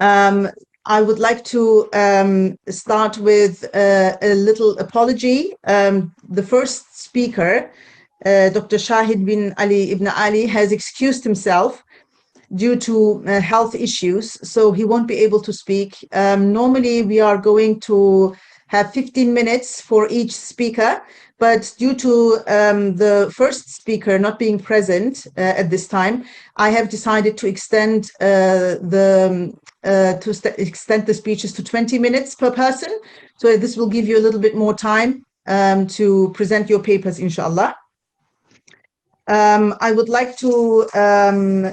I would like to start with a little apology. The first speaker, Dr. Shahid bin Ali Ibn-Ali, has excused himself due to health issues, so he won't be able to speak. Normally, we are going to have 15 minutes for each speaker, but due to the first speaker not being present at this time, I have decided to extend extend the speeches to 20 minutes per person. So this will give you a little bit more time to present your papers, inshallah. I would like to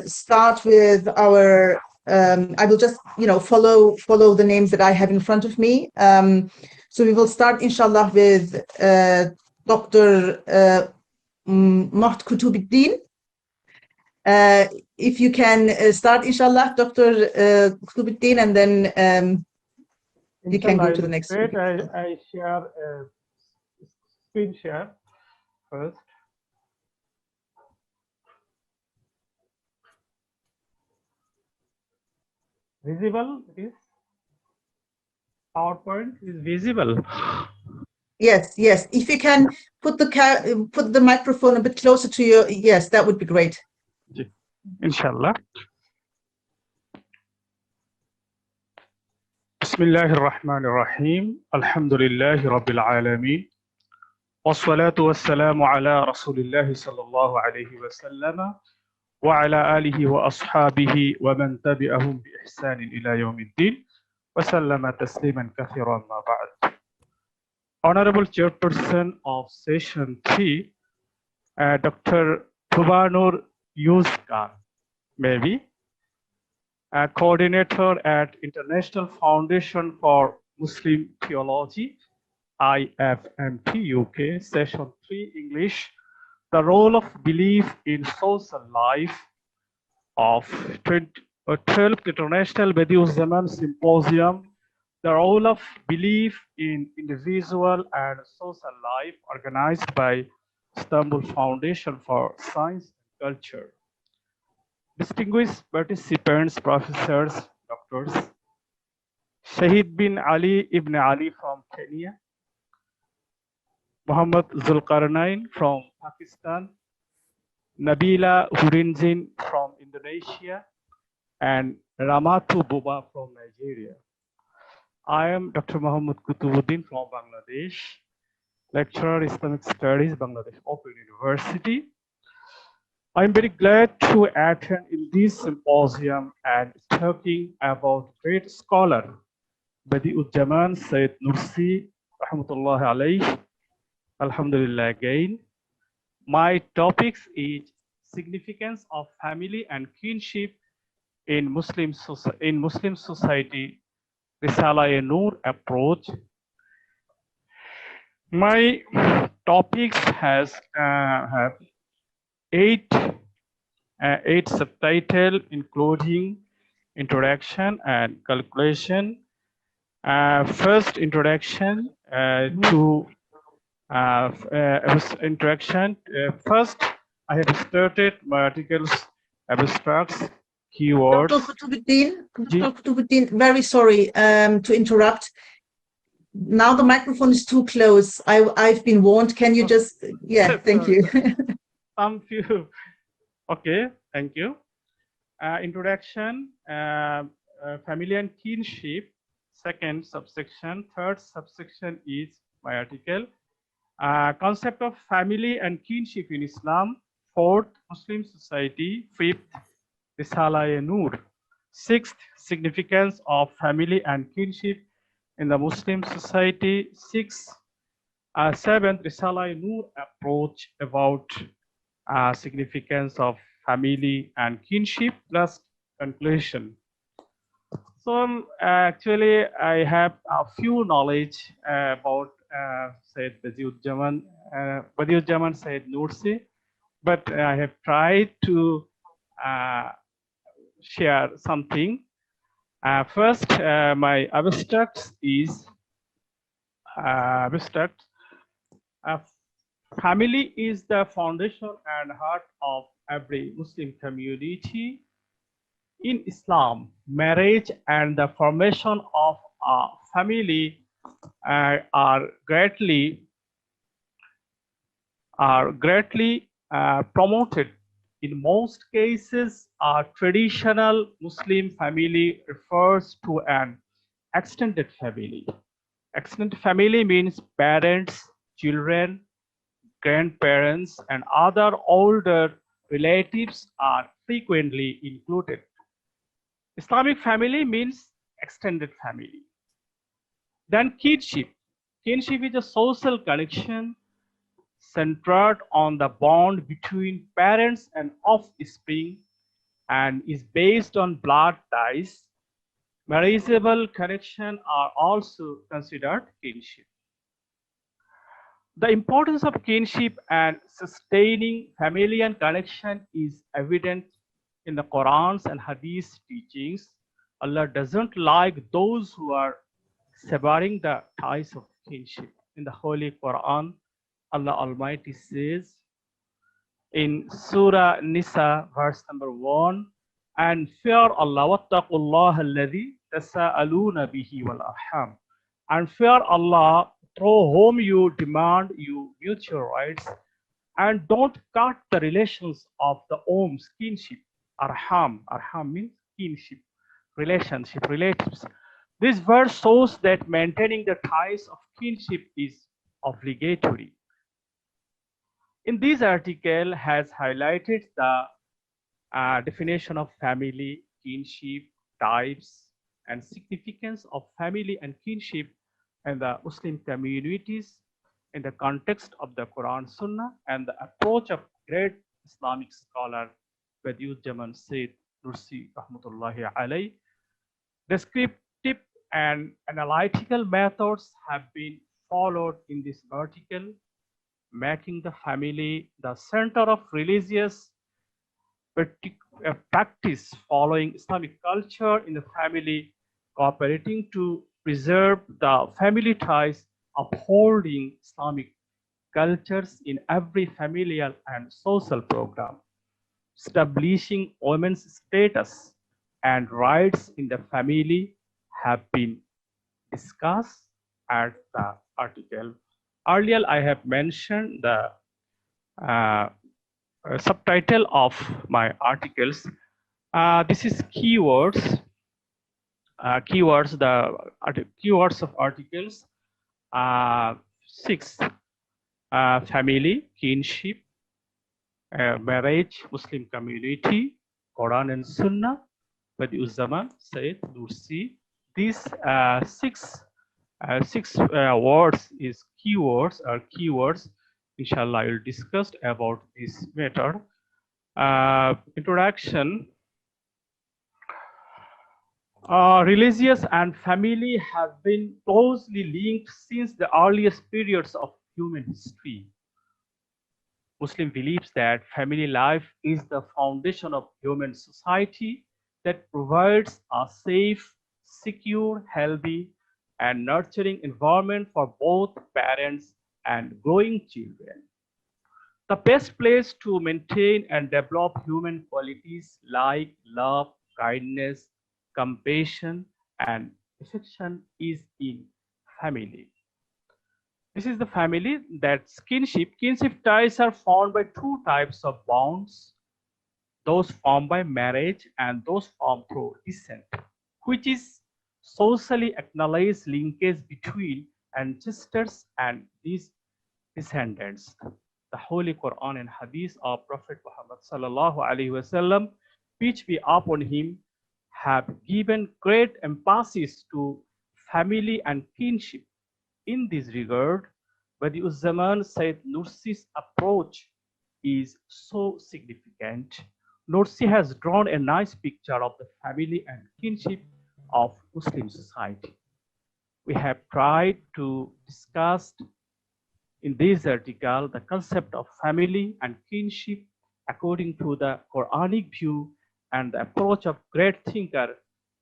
start with our, I will just, follow the names that I have in front of me. So we will start, inshallah, with Dr. Mohd Kutubuddin. If you can start, inshallah, Dr. Kutubuddin, and then you can go to the next one. I share screen share first. Visible, is PowerPoint is visible. Yes, yes. If you can put the microphone a bit closer to your, yes, that would be great. Inshallah. Bismillahir Rahmanir Rahim. Alhamdulillahi Rabbil Alameen. Wassalatu wassalamu ala Rasulillahi sallallahu alayhi wa sallam. وعلى آله وأصحابه ومن تبعهم بإحسان إلى يوم الدين وسلم تسليما كثيرا ما بعد. Honorable Chairperson of Session 3, Dr. Tubanur Ozkan, maybe, Coordinator at International Foundation for Muslim Theology, IFMT UK, Session 3 English, the role of belief in social life of 12th International Bediuzzaman Symposium, the role of belief in individual and social life, organized by Istanbul Foundation for Science and Culture. Distinguished participants, professors, doctors, Shahid bin Ali Ibn-Ali from Kenya, Muhammad Zulqarnain from Pakistan, Nabila Huringiin from Indonesia, and Ramatu Buba from Nigeria. I am Dr. Muhammad Kutubuddin from Bangladesh, lecturer Islamic Studies, Bangladesh Open University. I'm very glad to attend in this symposium and talking about great scholar Bediuzzaman Sayyid Nursi, rahmatullahi alayhi. Alhamdulillah again. My topics is significance of family and kinship in Muslim society, Risala-e-Nur approach. My topics have eight subtitles, including introduction and calculation. First introduction to introduction. First, I have started my articles, abstracts, keywords. Dr. Kutubuddin, very sorry to interrupt. Now the microphone is too close. I've been warned. Can you just, yeah, thank you. Okay, thank you. Introduction, family and kinship. Second subsection. Third subsection is my article. Concept of family and kinship in Islam. Fourth, Muslim society. Fifth, Risala-e-Nur. Sixth, significance of family and kinship in the Muslim society. Sixth, seventh, Risala-e-Nur approach about significance of family and kinship plus conclusion. So actually, I have a few knowledge about Sayyid Bediuzzaman, Sayyid Nursi, but I have tried to share something. First, my abstract is abstract. Family is the foundation and heart of every Muslim community. In Islam, marriage and the formation of a family are greatly promoted. In most cases, a traditional Muslim family refers to an extended family. Extended family means parents, children, grandparents, and other older relatives are frequently included. Islamic family means extended family. Then kinship. Kinship is a social connection centered on the bond between parents and offspring and is based on blood ties. Marriageable connections are also considered kinship. The importance of kinship and sustaining familial connection is evident in the Quran's and Hadith's teachings. Allah doesn't like those who are severing the ties of kinship. In the Holy Quran, Allah Almighty says in Surah Nisa, verse number 1, and fear Allah wattaqullah alladhi tasa'aluna bihi wal arham. And fear Allah through whom you demand you mutual rights, and don't cut the relations of the Om's kinship. Arham means kinship, relationship, relatives. This verse shows that maintaining the ties of kinship is obligatory. In this article has highlighted the definition of family, kinship, types, and significance of family and kinship in the Muslim communities in the context of the Quran Sunnah and the approach of great Islamic scholar Bediuzzaman Said Nursi Rahmatullahi alayh. Descriptive and analytical methods have been followed in this article, making the family the center of religious practice following Islamic culture in the family, cooperating to preserve the family ties, upholding Islamic cultures in every familial and social program, establishing women's status and rights in the family have been discussed at the article. Earlier, I have mentioned the subtitle of my articles. This is keywords. Keywords of articles. 6. Family, kinship, marriage, Muslim community, Quran and Sunnah, Bediuzzaman, Said, Nursi. These six words is keywords. Inshallah, I will discuss about this matter. Introduction. Religious and family have been closely linked since the earliest periods of human history. Muslim believes that family life is the foundation of human society that provides a safe, secure, healthy, and nurturing environment for both parents and growing children. The best place to maintain and develop human qualities like love, kindness, compassion, and affection is in family. This is the family. That's kinship. Kinship ties are formed by two types of bonds, those formed by marriage and those formed through descent, which is socially acknowledged linkage between ancestors and these descendants. The Holy Quran and Hadith of Prophet Muhammad sallallahu alaihi wasallam, peace be upon him, have given great emphasis to family and kinship. In this regard, Bediuzzaman said Nursi's approach is so significant. Nursi has drawn a nice picture of the family and kinship of Muslim society. We have tried to discuss in this article the concept of family and kinship according to the Quranic view and the approach of great thinker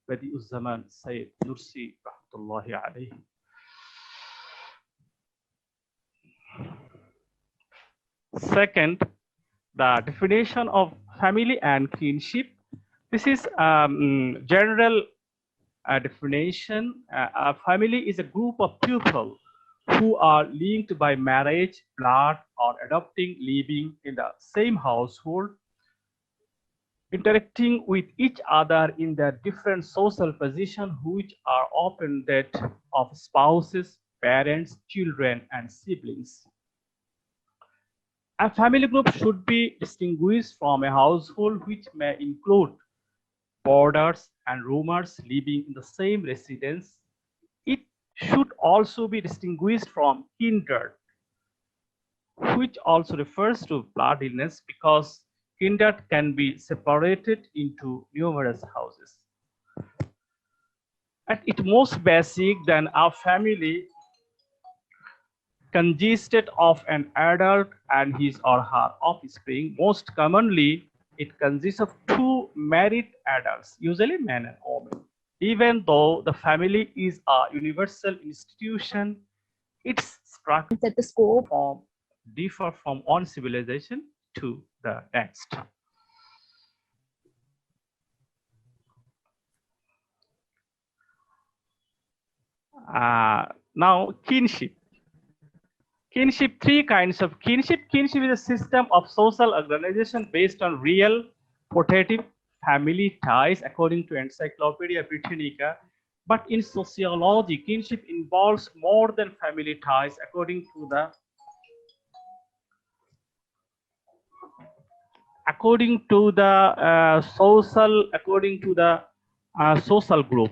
Bediuzzaman Said Nursi Rahmatullahi alayhi. Second, the definition of family and kinship. This is general definition. A family is a group of people who are linked by marriage, blood, or adopting, living in the same household, interacting with each other in their different social positions, which are often that of spouses, parents, children, and siblings. A family group should be distinguished from a household which may include boarders and roomers living in the same residence. It should also be distinguished from kindred, which also refers to blood illness because kindred can be separated into numerous houses. At its most basic, then our family consisted of an adult and his or her offspring. Most commonly, it consists of two married adults, usually man and woman. Even though the family is a universal institution, its structure and the scope differ from one civilization to the next. Now, kinship. Kinship, three kinds of kinship. Kinship is a system of social organization based on real, protective family ties, according to Encyclopedia Britannica. But in sociology, kinship involves more than family ties, according to the social group.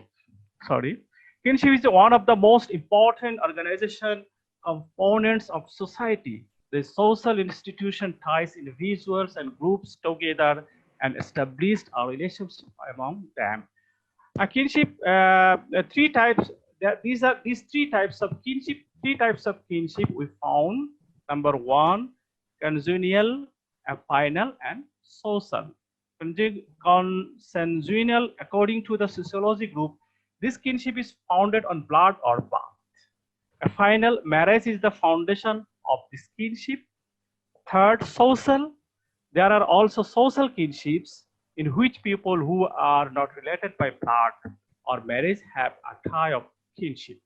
Sorry, kinship is one of the most important organization components of society. The social institution ties individuals and groups together and established a relationship among them. A kinship, three types. These three types of kinship. Three types of kinship we found. Number one, congenial, final, and social. Consanguineal, according to the sociology group, this kinship is founded on blood or birth. A final, marriage is the foundation of this kinship. Third, social. There are also social kinships in which people who are not related by blood or marriage have a tie of kinship.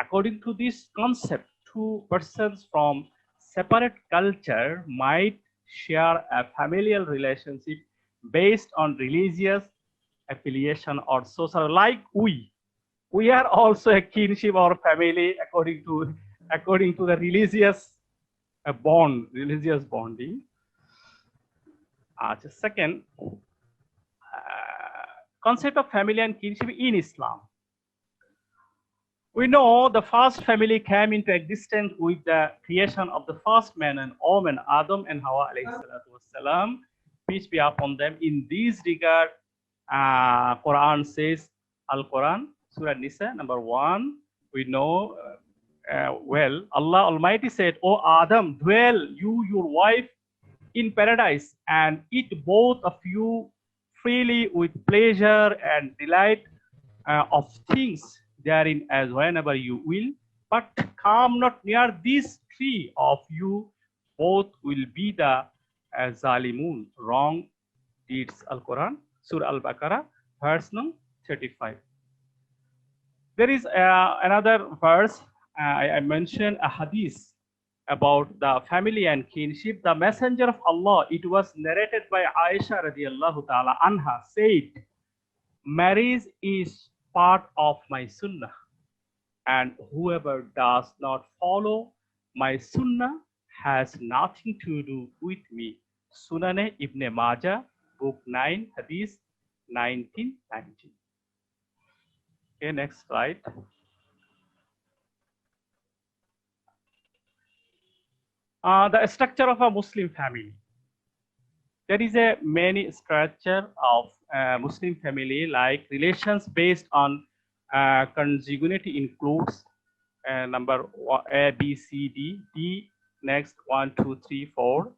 According to this concept, two persons from separate culture might share a familial relationship based on religious affiliation or social, like we are also a kinship or family according to the religious religious bonding. The second concept of family and kinship in Islam. We know the first family came into existence with the creation of the first man and woman, Adam and Hawa alayhi salatu wassalam, peace be upon them. In this regard, Quran says, Al-Quran, Surah Nisa, number 1, we know well, Allah Almighty said, O Adam, dwell you, your wife, in paradise and eat both of you freely with pleasure and delight of things therein as whenever you will, but come not near this tree of you, both will be the zalimun, wrong deeds. Al-Quran, Surah Al-Baqarah, verse number 35. There is another verse, I mentioned a hadith about the family and kinship. The Messenger of Allah, it was narrated by Aisha radiallahu ta'ala anha, said, marriage is part of my sunnah, and whoever does not follow my sunnah has nothing to do with me. Sunane Ibn Majah, book 9, hadith 1990. Okay, next slide. The structure of a Muslim family. There is a many structure of Muslim family, like relations based on consanguinity includes number A, B, C, D, D, next 1, 2, 3, 4.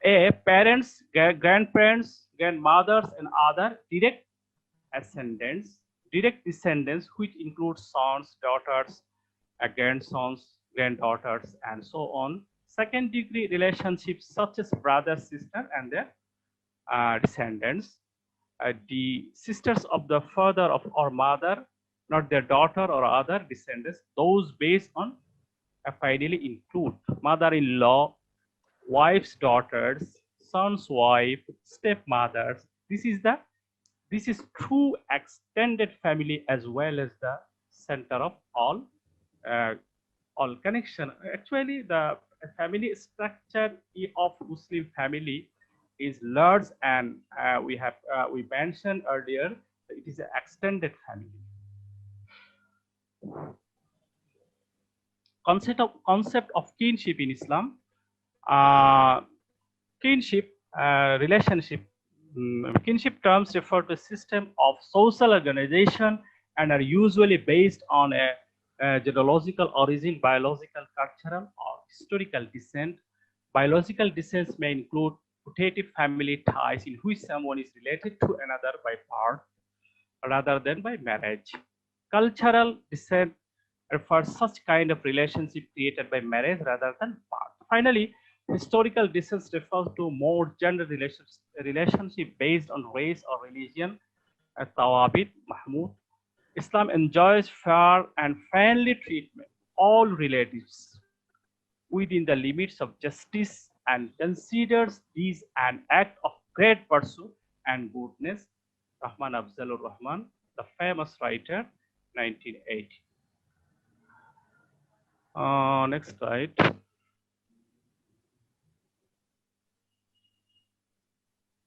A, parents, grandparents, grandmothers, and other direct descendants, which include sons, daughters, grandsons, granddaughters, and so on. Second degree relationships such as brother, sister, and their descendants. the sisters of the father of our mother, not their daughter or other descendants. Those based on finally include mother-in-law, wife's daughters, son's wife, stepmothers. This is true extended family as well as the center of uh, all connection. Actually, the family structure of Muslim family is large, and we mentioned earlier that it is an extended family. Concept of kinship in Islam. Uh, kinship relationship. Kinship terms refer to a system of social organization and are usually based on a genealogical origin, biological, cultural, or historical descent. Biological descent may include putative family ties in which someone is related to another by birth rather than by marriage. Cultural descent refers such kind of relationship created by marriage rather than birth. Finally, historical descent refers to more gender relationship based on race or religion. Tawabit, Mahmud. Islam enjoys fair and friendly treatment, all relatives, within the limits of justice and considers these an act of great pursuit and goodness. Rahman Afzalur Rahman, the famous writer, 1980. Next slide.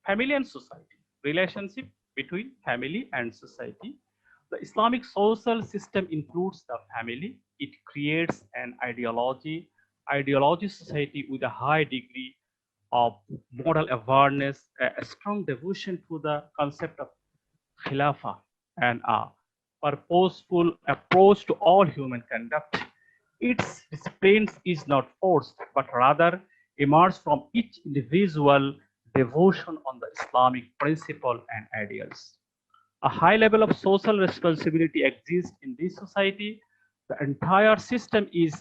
Family and society. Relationship between family and society. The Islamic social system includes the family. It creates an ideology society with a high degree of moral awareness, a strong devotion to the concept of khilafah, and a purposeful approach to all human conduct. Its discipline is not forced, but rather emerges from each individual devotion on the Islamic principle and ideals. A high level of social responsibility exists in this society. The entire system is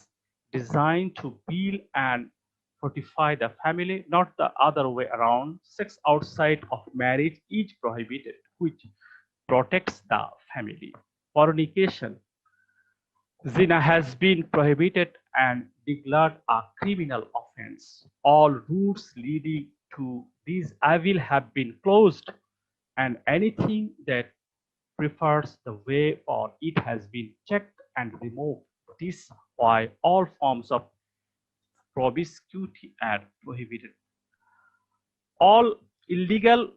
designed to build and fortify the family, not the other way around. Sex outside of marriage is prohibited, which protects the family. Fornication, zina has been prohibited and declared a criminal offense. All routes leading to this evil have been closed, and anything that prefers the way or it has been checked and removed. This is why all forms of promiscuity are prohibited. All illegal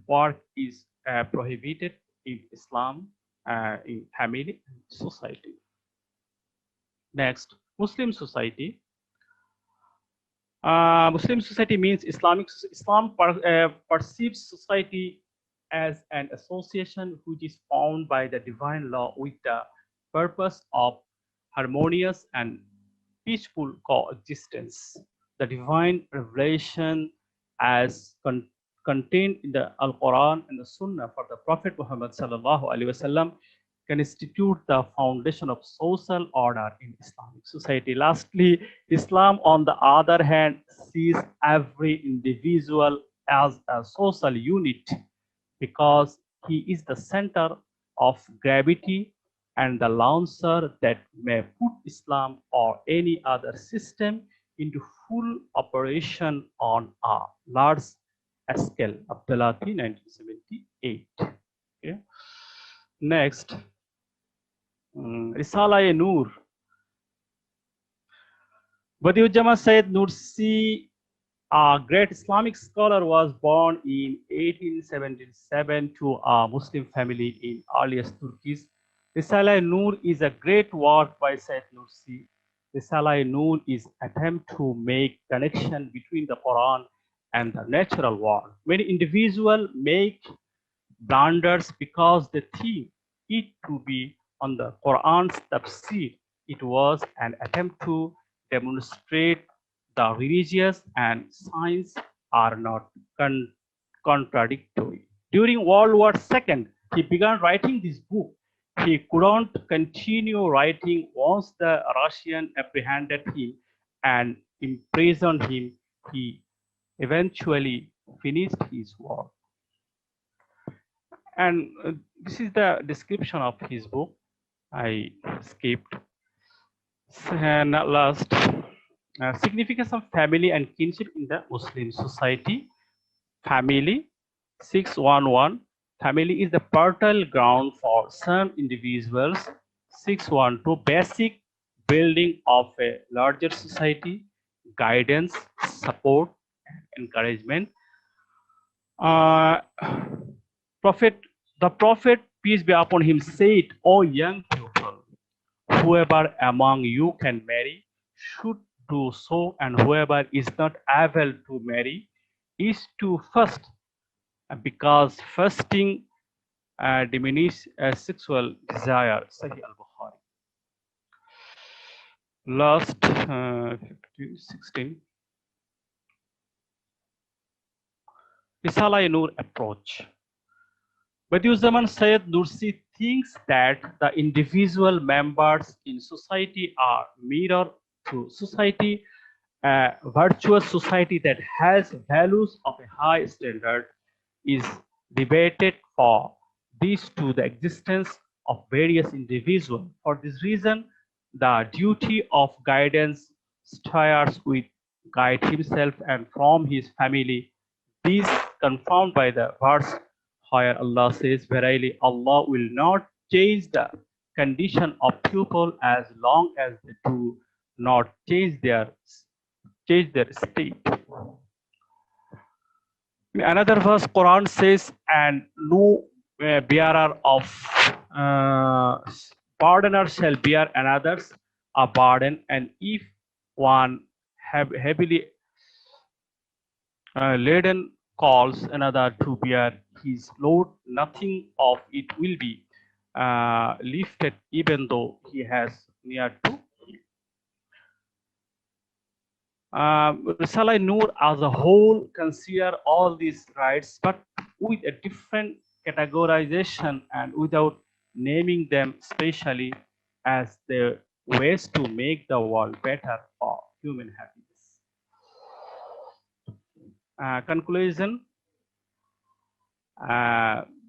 work is prohibited in Islam, in family and society. Next, Muslim society. Muslim society means Islam perceives society as an association which is formed by the divine law with the purpose of harmonious and peaceful coexistence. The divine revelation as contained in the Al-Quran and the Sunnah for the Prophet Muhammad sallallahu alaihi wasallam constitute the foundation of social order in Islamic society. Lastly, Islam, on the other hand, sees every individual as a social unit because he is the center of gravity and the launcher that may put Islam or any other system into full operation on a large scale. Abdullahi, 1978. Okay. Next, Risala-e-Nur. Bediuzzaman Said Nursi, a great Islamic scholar, was born in 1877 to a Muslim family in earliest Turkey. Risala-e-Nur is a great work by Said Nursi. Risala-e-Nur is attempt to make connection between the Quran and the natural world. Many individuals make blunders because they think it to be on the Quran's tafsir. It was an attempt to demonstrate the religious and science are not contradictory. During World War II, he began writing this book. He couldn't continue writing once the Russians apprehended him and imprisoned him. He eventually finished his work. And this is the description of his book. I skipped. And last, significance of family and kinship in the Muslim society. Family, 611. Family is the fertile ground for some individuals. 612, basic building of a larger society, guidance, support, encouragement. Prophet, the Prophet, peace be upon him, said, "O young people, whoever among you can marry should do so, and whoever is not able to marry is to fast, because fasting diminishes sexual desire." Sahih al-Bukhari. Last, 16. Risala-e-Nur approach. Bediuzzaman said Nursi thinks that the individual members in society are mirror to society. A virtuous society that has values of a high standard is debated for this to the existence of various individuals. For this reason, the duty of guidance starts with guide himself and from his family. This confirmed by the verse where Allah says, "Verily, Allah will not change the condition of people as long as they do not change their state." In another verse, Quran says, "And no bearer of burdener shall bear another's a burden, and if one heavily laden calls another to bear his load, nothing of it will be lifted, even though he has near to." Risala Nur as a whole consider all these rights, but with a different categorization and without naming them specially as the ways to make the world better for human happiness. Conclusion.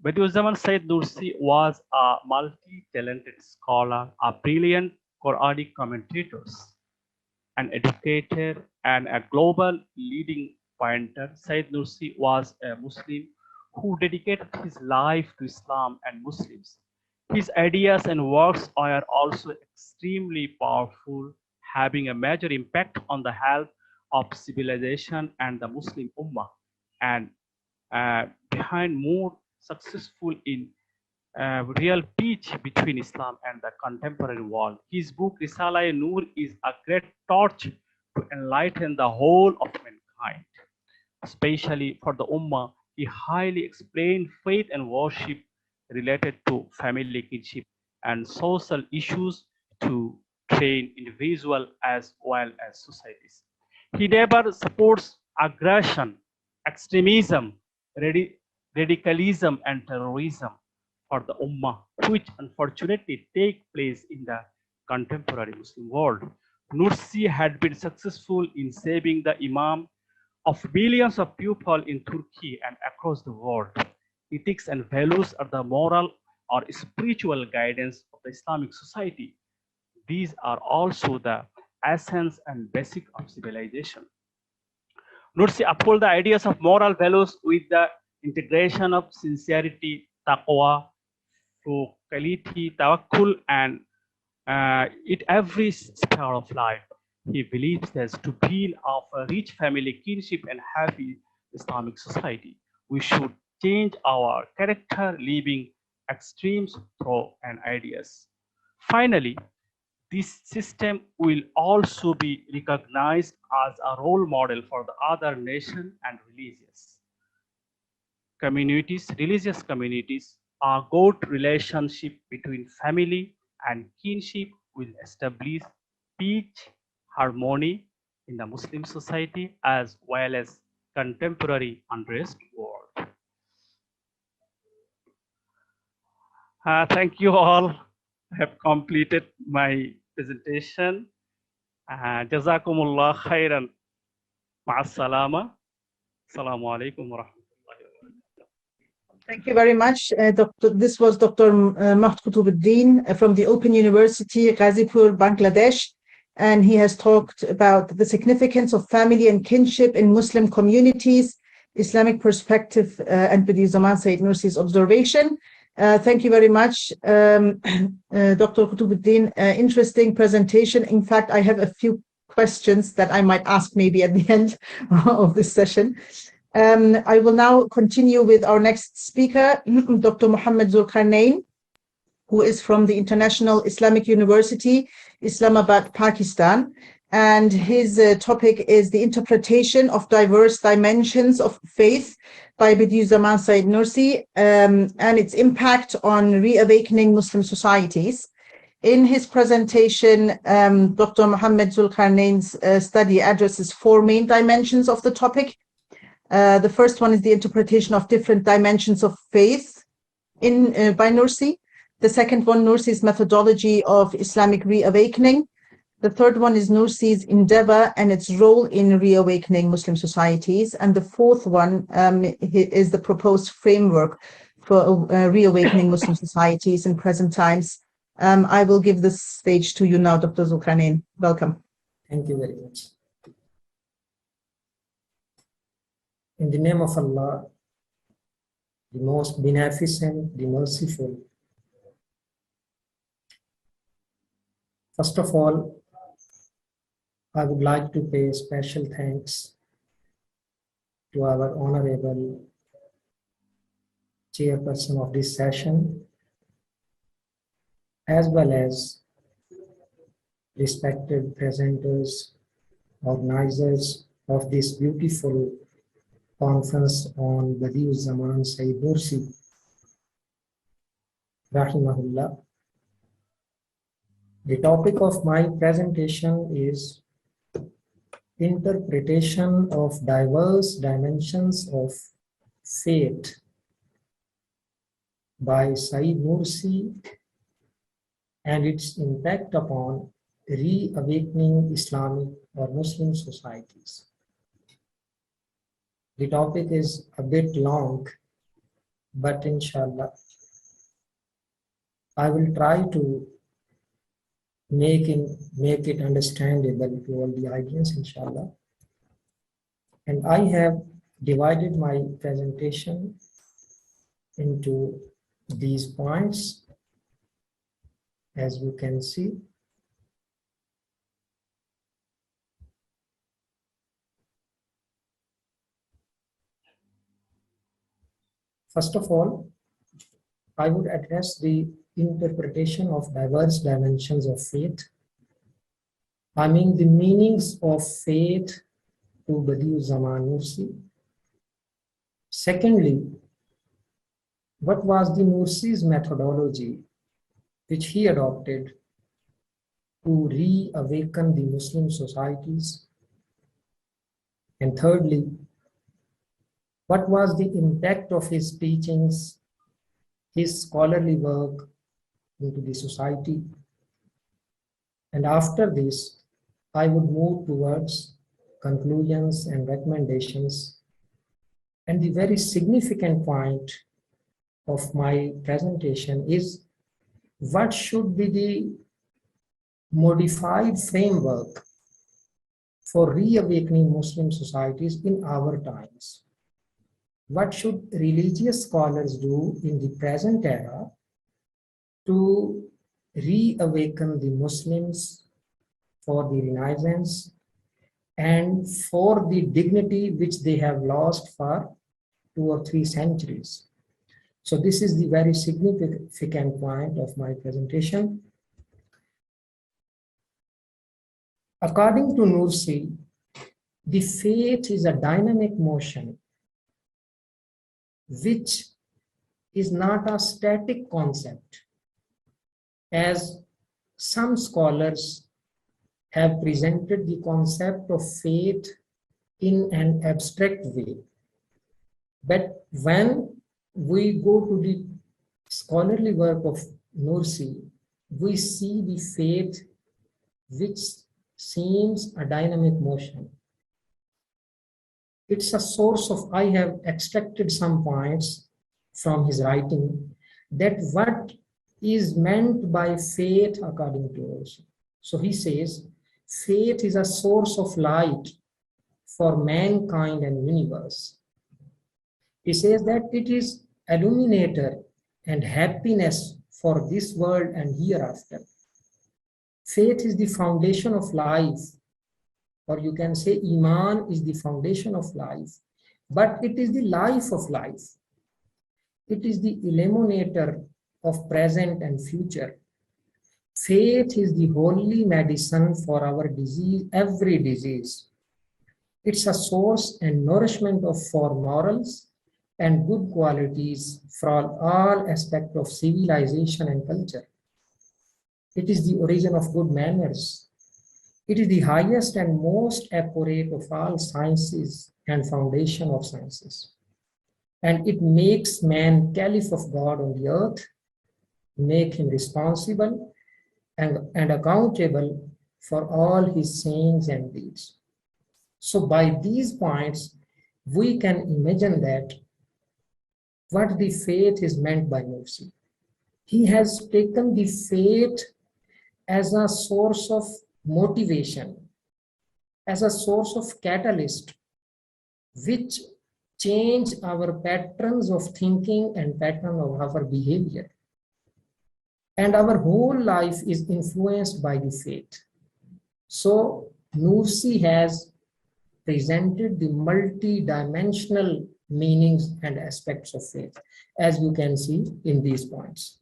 Bediuzzaman said Nursi was a multi-talented scholar, a brilliant Quranic commentator, an educator, and a global leading pointer. Said Nursi was a Muslim who dedicated his life to Islam and Muslims. His ideas and works are also extremely powerful, having a major impact on the health of civilization and the Muslim Ummah, and behind more successful in real peace between Islam and the contemporary world. His book Risala-e-Nur is a great torch to enlighten the whole of mankind, especially for the Ummah. He highly explained faith and worship related to family, kinship, and social issues to train individuals as well as societies. He never supports aggression, extremism, radicalism, and terrorism for the Ummah, which unfortunately take place in the contemporary Muslim world. Nursi had been successful in saving the Imam of millions of people in Turkey and across the world. Ethics and values are the moral or spiritual guidance of the Islamic society. These are also the essence and basic of civilization. Nursi uphold the ideas of moral values with the integration of sincerity, taqwa, frugality, tawakkul, and in every sphere of life. He believes that to build of a rich family, kinship, and happy Islamic society, we should change our character, leaving extremes through and ideas. Finally, this system will also be recognized as a role model for the other nations and religious communities. A good relationship between family and kinship will establish peace, harmony in the Muslim society as well as contemporary unrest world. Thank you all. I have completed my presentation. Jazakumullah khairan. Ma'as salama. Assalamu alaikum wa rahmatullahi wa barakatuh. Thank you very much, Dr. This was Dr. Mohd Uddin from the Open University, Gazipur, Bangladesh, and he has talked about the significance of family and kinship in Muslim communities, Islamic perspective, and Bediuzzaman Said Nursi's observation. Thank you very much, Dr. Uddin. Interesting presentation. In fact, I have a few questions that I might ask maybe at the end of this session. I will now continue with our next speaker, Dr. Muhammad Zulqarnain, who is from the International Islamic University, Islamabad, Pakistan. And his topic is the interpretation of diverse dimensions of faith by Bediuzzaman Said Nursi and its impact on reawakening Muslim societies. In his presentation, Dr. Muhammad Zulqarnain's study addresses four main dimensions of the topic. The first one is the interpretation of different dimensions of faith by Nursi. The second one, Nursi's methodology of Islamic reawakening. The third one is Nursi's endeavor and its role in reawakening Muslim societies. And the fourth one is the proposed framework for reawakening Muslim societies in present times. I will give the stage to you now, Dr. Zulqarnain. Welcome. Thank you very much. In the name of Allah, the most beneficent, the merciful. First of all, I would like to pay special thanks to our honorable chairperson of this session, as well as respected presenters, organizers of this beautiful conference on Bediuzzaman Said Nursi, rahimahullah. The topic of my presentation is interpretation of diverse dimensions of faith by Said Nursi and its impact upon reawakening Islamic or Muslim societies. The topic is a bit long, but inshallah, I will try to make it understandable to all the audience, inshallah. And I have divided my presentation into these points, as you can see. First of all, I would address the interpretation of diverse dimensions of faith. I mean the meanings of faith to Bediuzzaman Nursi. Secondly, what was the Nursi's methodology which he adopted to reawaken the Muslim societies? And thirdly, what was the impact of his teachings, his scholarly work into the society? And after this, I would move towards conclusions and recommendations. And the very significant point of my presentation is what should be the modified framework for reawakening Muslim societies in our times. What should religious scholars do in the present era to reawaken the Muslims for the Renaissance and for the dignity which they have lost for 2 or 3 centuries? So this is the very significant point of my presentation. According to Nursi, the faith is a dynamic motion which is not a static concept, as some scholars have presented the concept of faith in an abstract way. But when we go to the scholarly work of Nursi, we see the faith which seems a dynamic motion. It's a source of, I have extracted some points from his writing that what is meant by faith according to Nursi. So he says, faith is a source of light for mankind and universe. He says that it is illuminator and happiness for this world and hereafter. Faith is the foundation of life, or you can say Iman is the foundation of life, but it is the life of life. It is the illuminator of present and future. Faith is the holy medicine for our disease, every disease. It's a source and nourishment for morals and good qualities for all aspects of civilization and culture. It is the origin of good manners. It is the highest and most accurate of all sciences and foundation of sciences. And it makes man caliph of God on the earth, make him responsible and accountable for all his sayings and deeds. So by these points, we can imagine that what the faith is meant by Nursi. He has taken the faith as a source of motivation, as a source of catalyst, which change our patterns of thinking and pattern of our behavior. And our whole life is influenced by the faith. So Nursi has presented the multi-dimensional meanings and aspects of faith, as you can see in these points.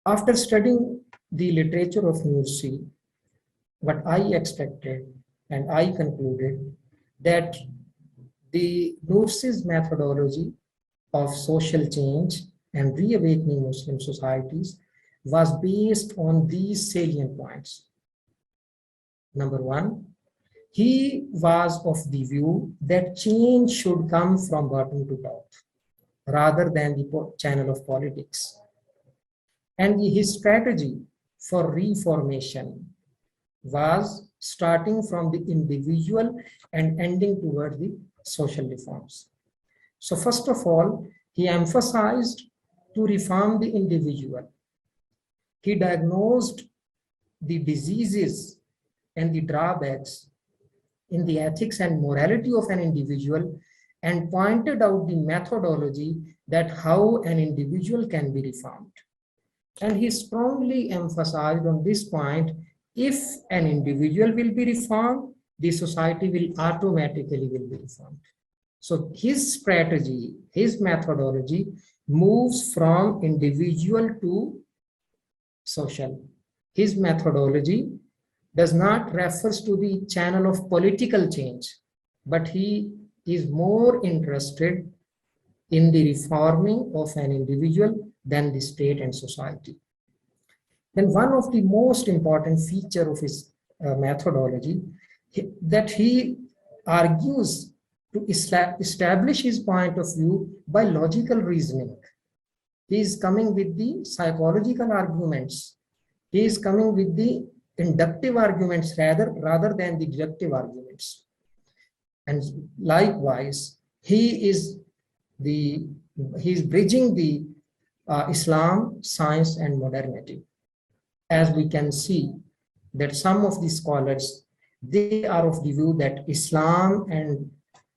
After studying the literature of Nursi, what I expected and I concluded that the Nursi's methodology of social change and reawakening Muslim societies was based on these salient points. Number one, he was of the view that change should come from bottom to top, rather than the channel of politics. And his strategy for reformation was starting from the individual and ending toward the social reforms. So first of all, he emphasized to reform the individual. He diagnosed the diseases and the drawbacks in the ethics and morality of an individual and pointed out the methodology that how an individual can be reformed. And he strongly emphasized on this point, if an individual will be reformed, the society will automatically be reformed. So his strategy, his methodology moves from individual to social. His methodology does not refers to the channel of political change, but he is more interested in the reforming of an individual than the state and society. Then one of the most important feature of his methodology that he argues to establish his point of view by logical reasoning. He is coming with the psychological arguments. He is coming with the inductive arguments rather than the deductive arguments. And likewise, he is bridging the Islam, science, and modernity. As we can see that some of the scholars, they are of the view that Islam and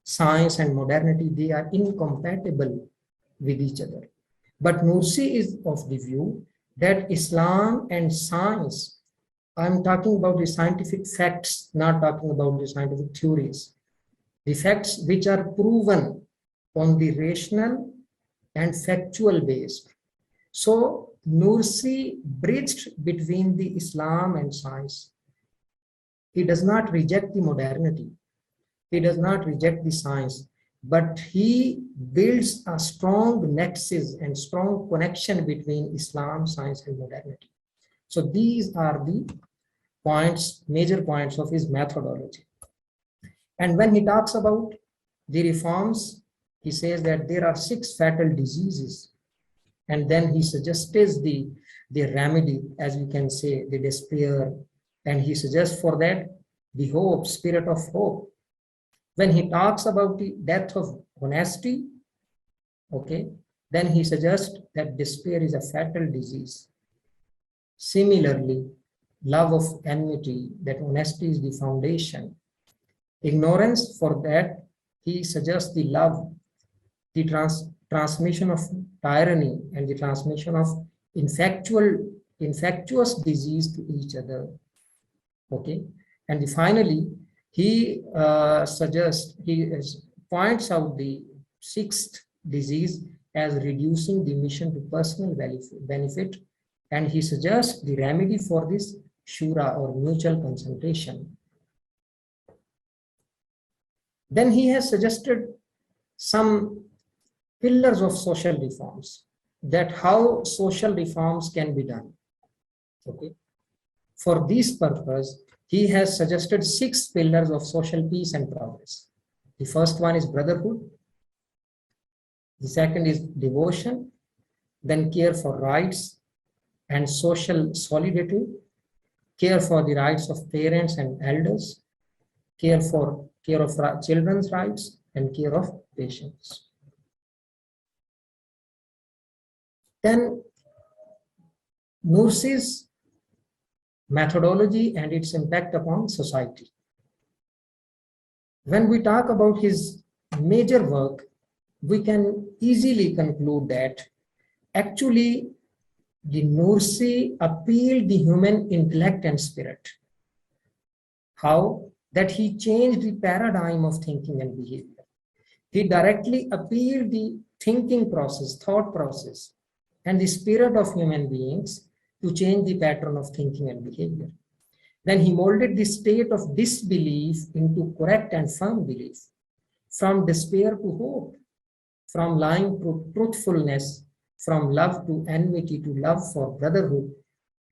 science and modernity, they are incompatible with each other. But Nursi is of the view that Islam and science, I'm talking about the scientific facts, not talking about the scientific theories, the facts which are proven on the rational and factual base. So Nursi bridged between the Islam and science. He does not reject the modernity. He does not reject the science, but he builds a strong nexus and strong connection between Islam, science, and modernity. So these are the points, major points of his methodology. And when he talks about the reforms, he says that there are 6 fatal diseases. And then he suggests the remedy, as we can say, the despair. And he suggests for that the hope, spirit of hope. When he talks about the death of honesty, Okay, then he suggests that despair is a fatal disease. Similarly, love of enmity, that honesty is the foundation. Ignorance, for that, he suggests the love, the transmission of tyranny and the transmission of infectious disease to each other. Okay, and finally, he points out the sixth disease as reducing the mission to personal benefit, and he suggests the remedy for this, shura, or mutual consultation. Then he has suggested some pillars of social reforms, that how social reforms can be done. Okay. For this purpose, he has suggested 6 pillars of social peace and progress. The first one is brotherhood. The second is devotion, then care for rights and social solidarity, care for the rights of parents and elders, care of children's rights, and care of patients. Then Nursi's methodology and its impact upon society. When we talk about his major work, we can easily conclude that actually the Nursi appealed the human intellect and spirit. How? That he changed the paradigm of thinking and behavior. He directly appealed the thinking process, thought process, and the spirit of human beings to change the pattern of thinking and behavior. Then he molded the state of disbelief into correct and firm belief, from despair to hope, from lying to truthfulness, from love to enmity, to love for brotherhood,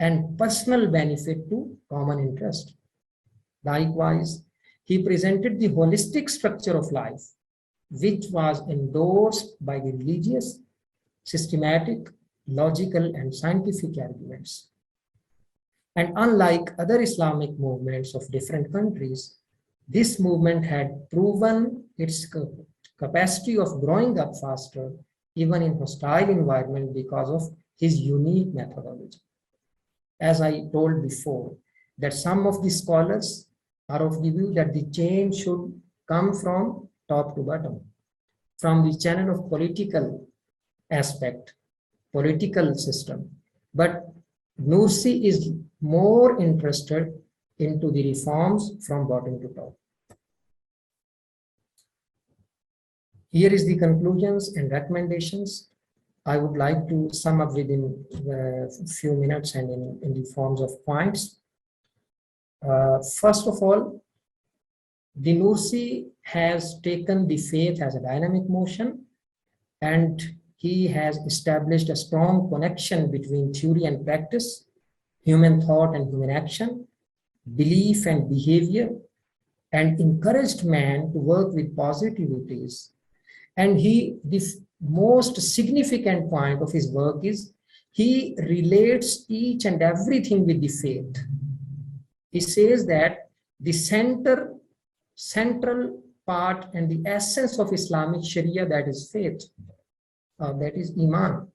and personal benefit to common interest. Likewise, he presented the holistic structure of life, which was endorsed by the religious, systematic, logical, and scientific arguments. And unlike other Islamic movements of different countries, this movement had proven its capacity of growing up faster, even in hostile environment, because of his unique methodology. As I told before, that some of the scholars are of the view that the change should come from top to bottom, from the channel of political aspect, political system. But Nursi is more interested into the reforms from bottom to top. Here is the conclusions and recommendations. I would like to sum up within a few minutes and in the forms of points. First of all, the Nursi has taken the faith as a dynamic motion, and he has established a strong connection between theory and practice, human thought and human action, belief and behavior, and encouraged man to work with positivities. And the most significant point of his work is he relates each and everything with the faith. He says that the central part and the essence of Islamic Sharia, that is faith, that is Iman.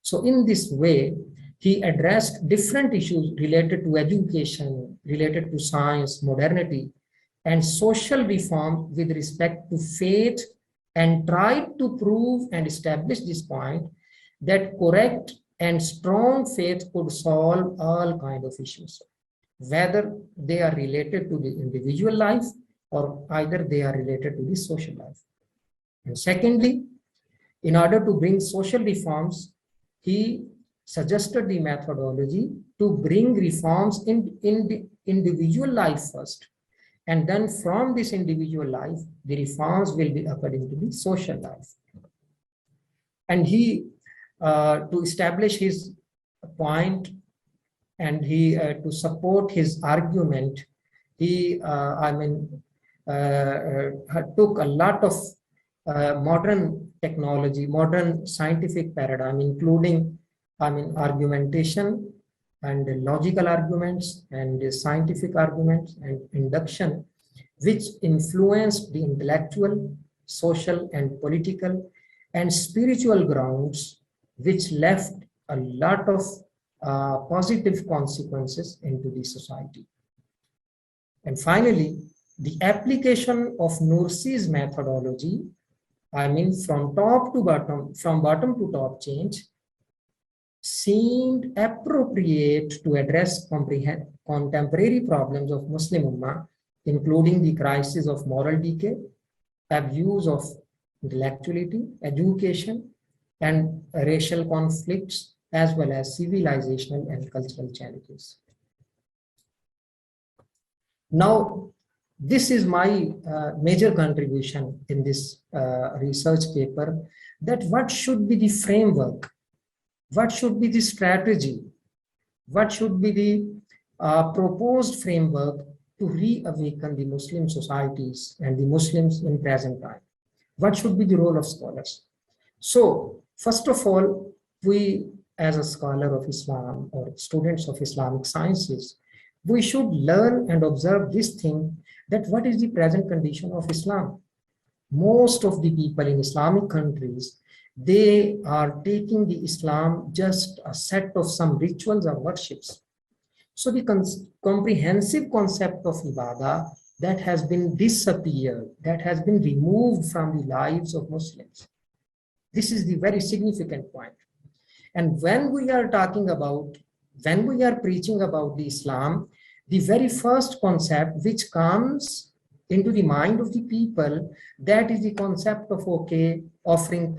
So in this way, he addressed different issues related to education, related to science, modernity, and social reform with respect to faith, and tried to prove and establish this point that correct and strong faith could solve all kinds of issues, whether they are related to the individual life or either they are related to the social life. And secondly, in order to bring social reforms, he suggested the methodology to bring reforms in the individual life first. And then from this individual life, the reforms will be according to the social life. And he, to establish his point and he to support his argument, he, took a lot of modern technology, modern scientific paradigm, including, argumentation and logical arguments and scientific arguments and induction, which influenced the intellectual, social, and political and spiritual grounds, which left a lot of positive consequences into the society. And finally, the application of Nursi's methodology, I mean from top to bottom, from bottom to top change, seemed appropriate to address contemporary problems of Muslim Ummah, including the crisis of moral decay, abuse of intellectuality, education, and racial conflicts, as well as civilizational and cultural challenges. Now, this is my major contribution in this research paper, that what should be the framework, what should be the strategy, what should be the proposed framework to reawaken the Muslim societies and the Muslims in present time. What should be the role of scholars? So, first of all, we as a scholar of Islam or students of Islamic sciences, we should learn and observe this thing, that what is the present condition of Islam. Most of the people in Islamic countries, they are taking the Islam just a set of some rituals or worships. So the comprehensive concept of ibadah, that has been disappeared, that has been removed from the lives of Muslims. This is the very significant point. And when we are talking about, when we are preaching about the Islam, the very first concept which comes into the mind of the people, that is the concept of, okay, offering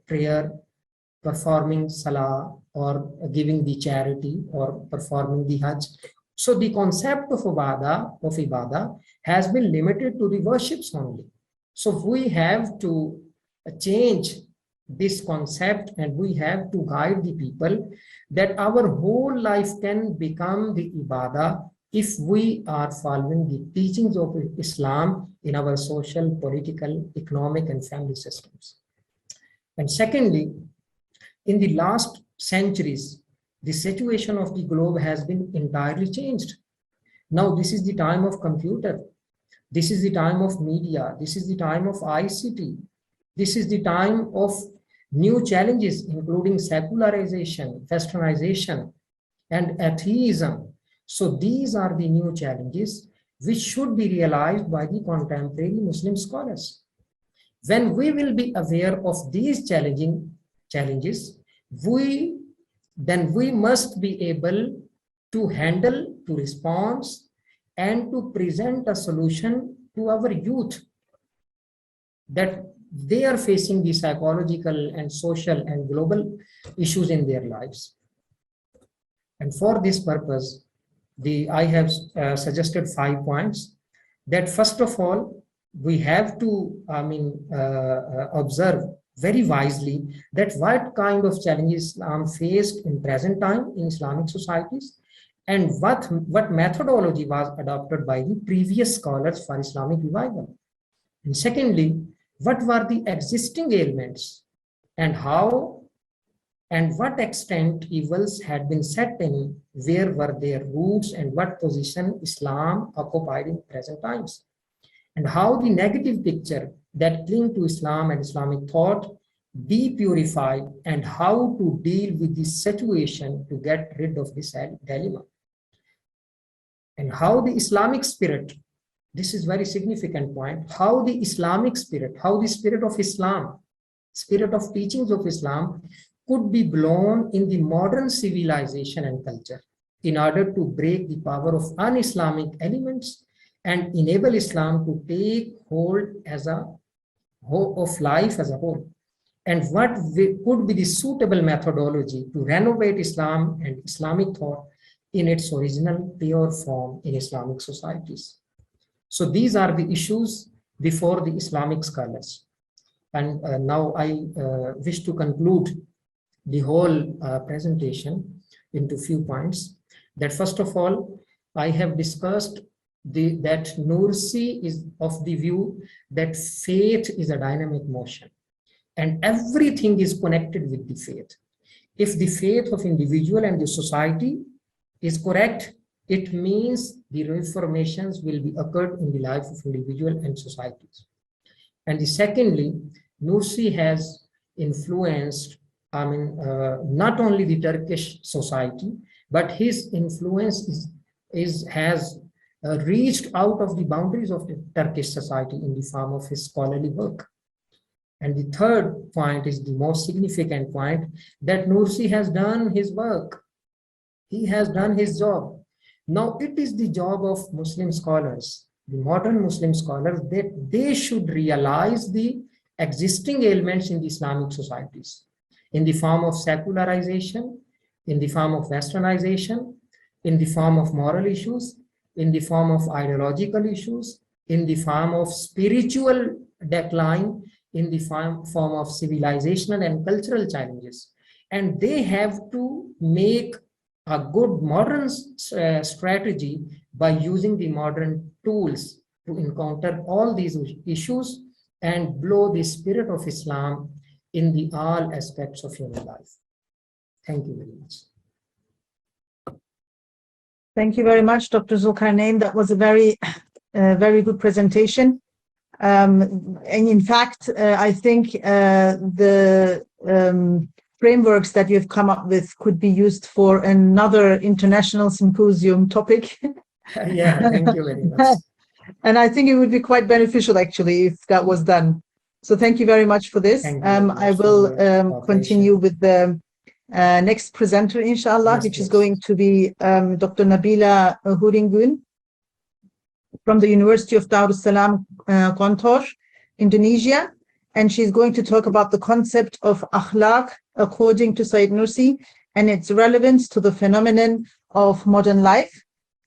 prayer, performing salah, or giving the charity, or performing the hajj. So the concept of ibadah has been limited to the worships only. So we have to change this concept, and we have to guide the people that our whole life can become the ibadah if we are following the teachings of Islam in our social, political, economic, and family systems. And secondly, in the last centuries, the situation of the globe has been entirely changed. Now, this is the time of computer. This is the time of media. This is the time of ICT. This is the time of new challenges, including secularization, westernization, and atheism. So these are the new challenges which should be realized by the contemporary Muslim scholars. When we will be aware of these challenges, then we must be able to handle, to respond, and to present a solution to our youth, that they are facing the psychological and social and global issues in their lives. And for this purpose, I have suggested 5 points. That first of all, we have to observe very wisely that what kind of challenges Islam faced in present time in Islamic societies, and what methodology was adopted by the previous scholars for Islamic revival. And secondly, what were the existing ailments, and how and what extent evils had been set in, where were their roots, and what position Islam occupied in present times, and how the negative picture that cling to Islam and Islamic thought be purified, and how to deal with this situation to get rid of this dilemma. And how the Islamic spirit, this is very significant point, how the Islamic spirit, how the spirit of Islam, spirit of teachings of Islam could be blown in the modern civilization and culture in order to break the power of un-Islamic elements and enable Islam to take hold as a whole of life as a whole. And what could be the suitable methodology to renovate Islam and Islamic thought in its original pure form in Islamic societies. So these are the issues before the Islamic scholars. And now I wish to conclude the whole presentation into few points. That first of all, I have discussed that Nursi is of the view that faith is a dynamic motion, and everything is connected with the faith. If the faith of individual and the society is correct, it means the reformations will be occurred in the life of individual and societies. And secondly, Nursi has influenced, not only the Turkish society, but his influence has reached out of the boundaries of the Turkish society in the form of his scholarly work. And the third point is the most significant point, that Nursi has done his work. He has done his job. Now it is the job of Muslim scholars, the modern Muslim scholars, that they should realize the existing ailments in the Islamic societies in the form of secularization, in the form of westernization, in the form of moral issues, in the form of ideological issues, in the form of spiritual decline, in the form of civilizational and cultural challenges. And they have to make a good modern strategy by using the modern tools to encounter all these issues and blow the spirit of Islam in the all aspects of human life. Thank you very much. Thank you very much, Dr. Zulqarnain. That was a very good presentation. And in fact, I think the frameworks that you've come up with could be used for another international symposium topic. Yeah, thank you very much. And I think it would be quite beneficial, actually, if that was done. So thank you very much for this. I will continue with the next presenter, inshallah, Yes, which is please. going to be Dr. Nabila Huringiin from the University of Darussalam, Gontor, Indonesia. And she's going to talk about the concept of Akhlaq according to Sayyid Nursi and its relevance to the phenomenon of modern life.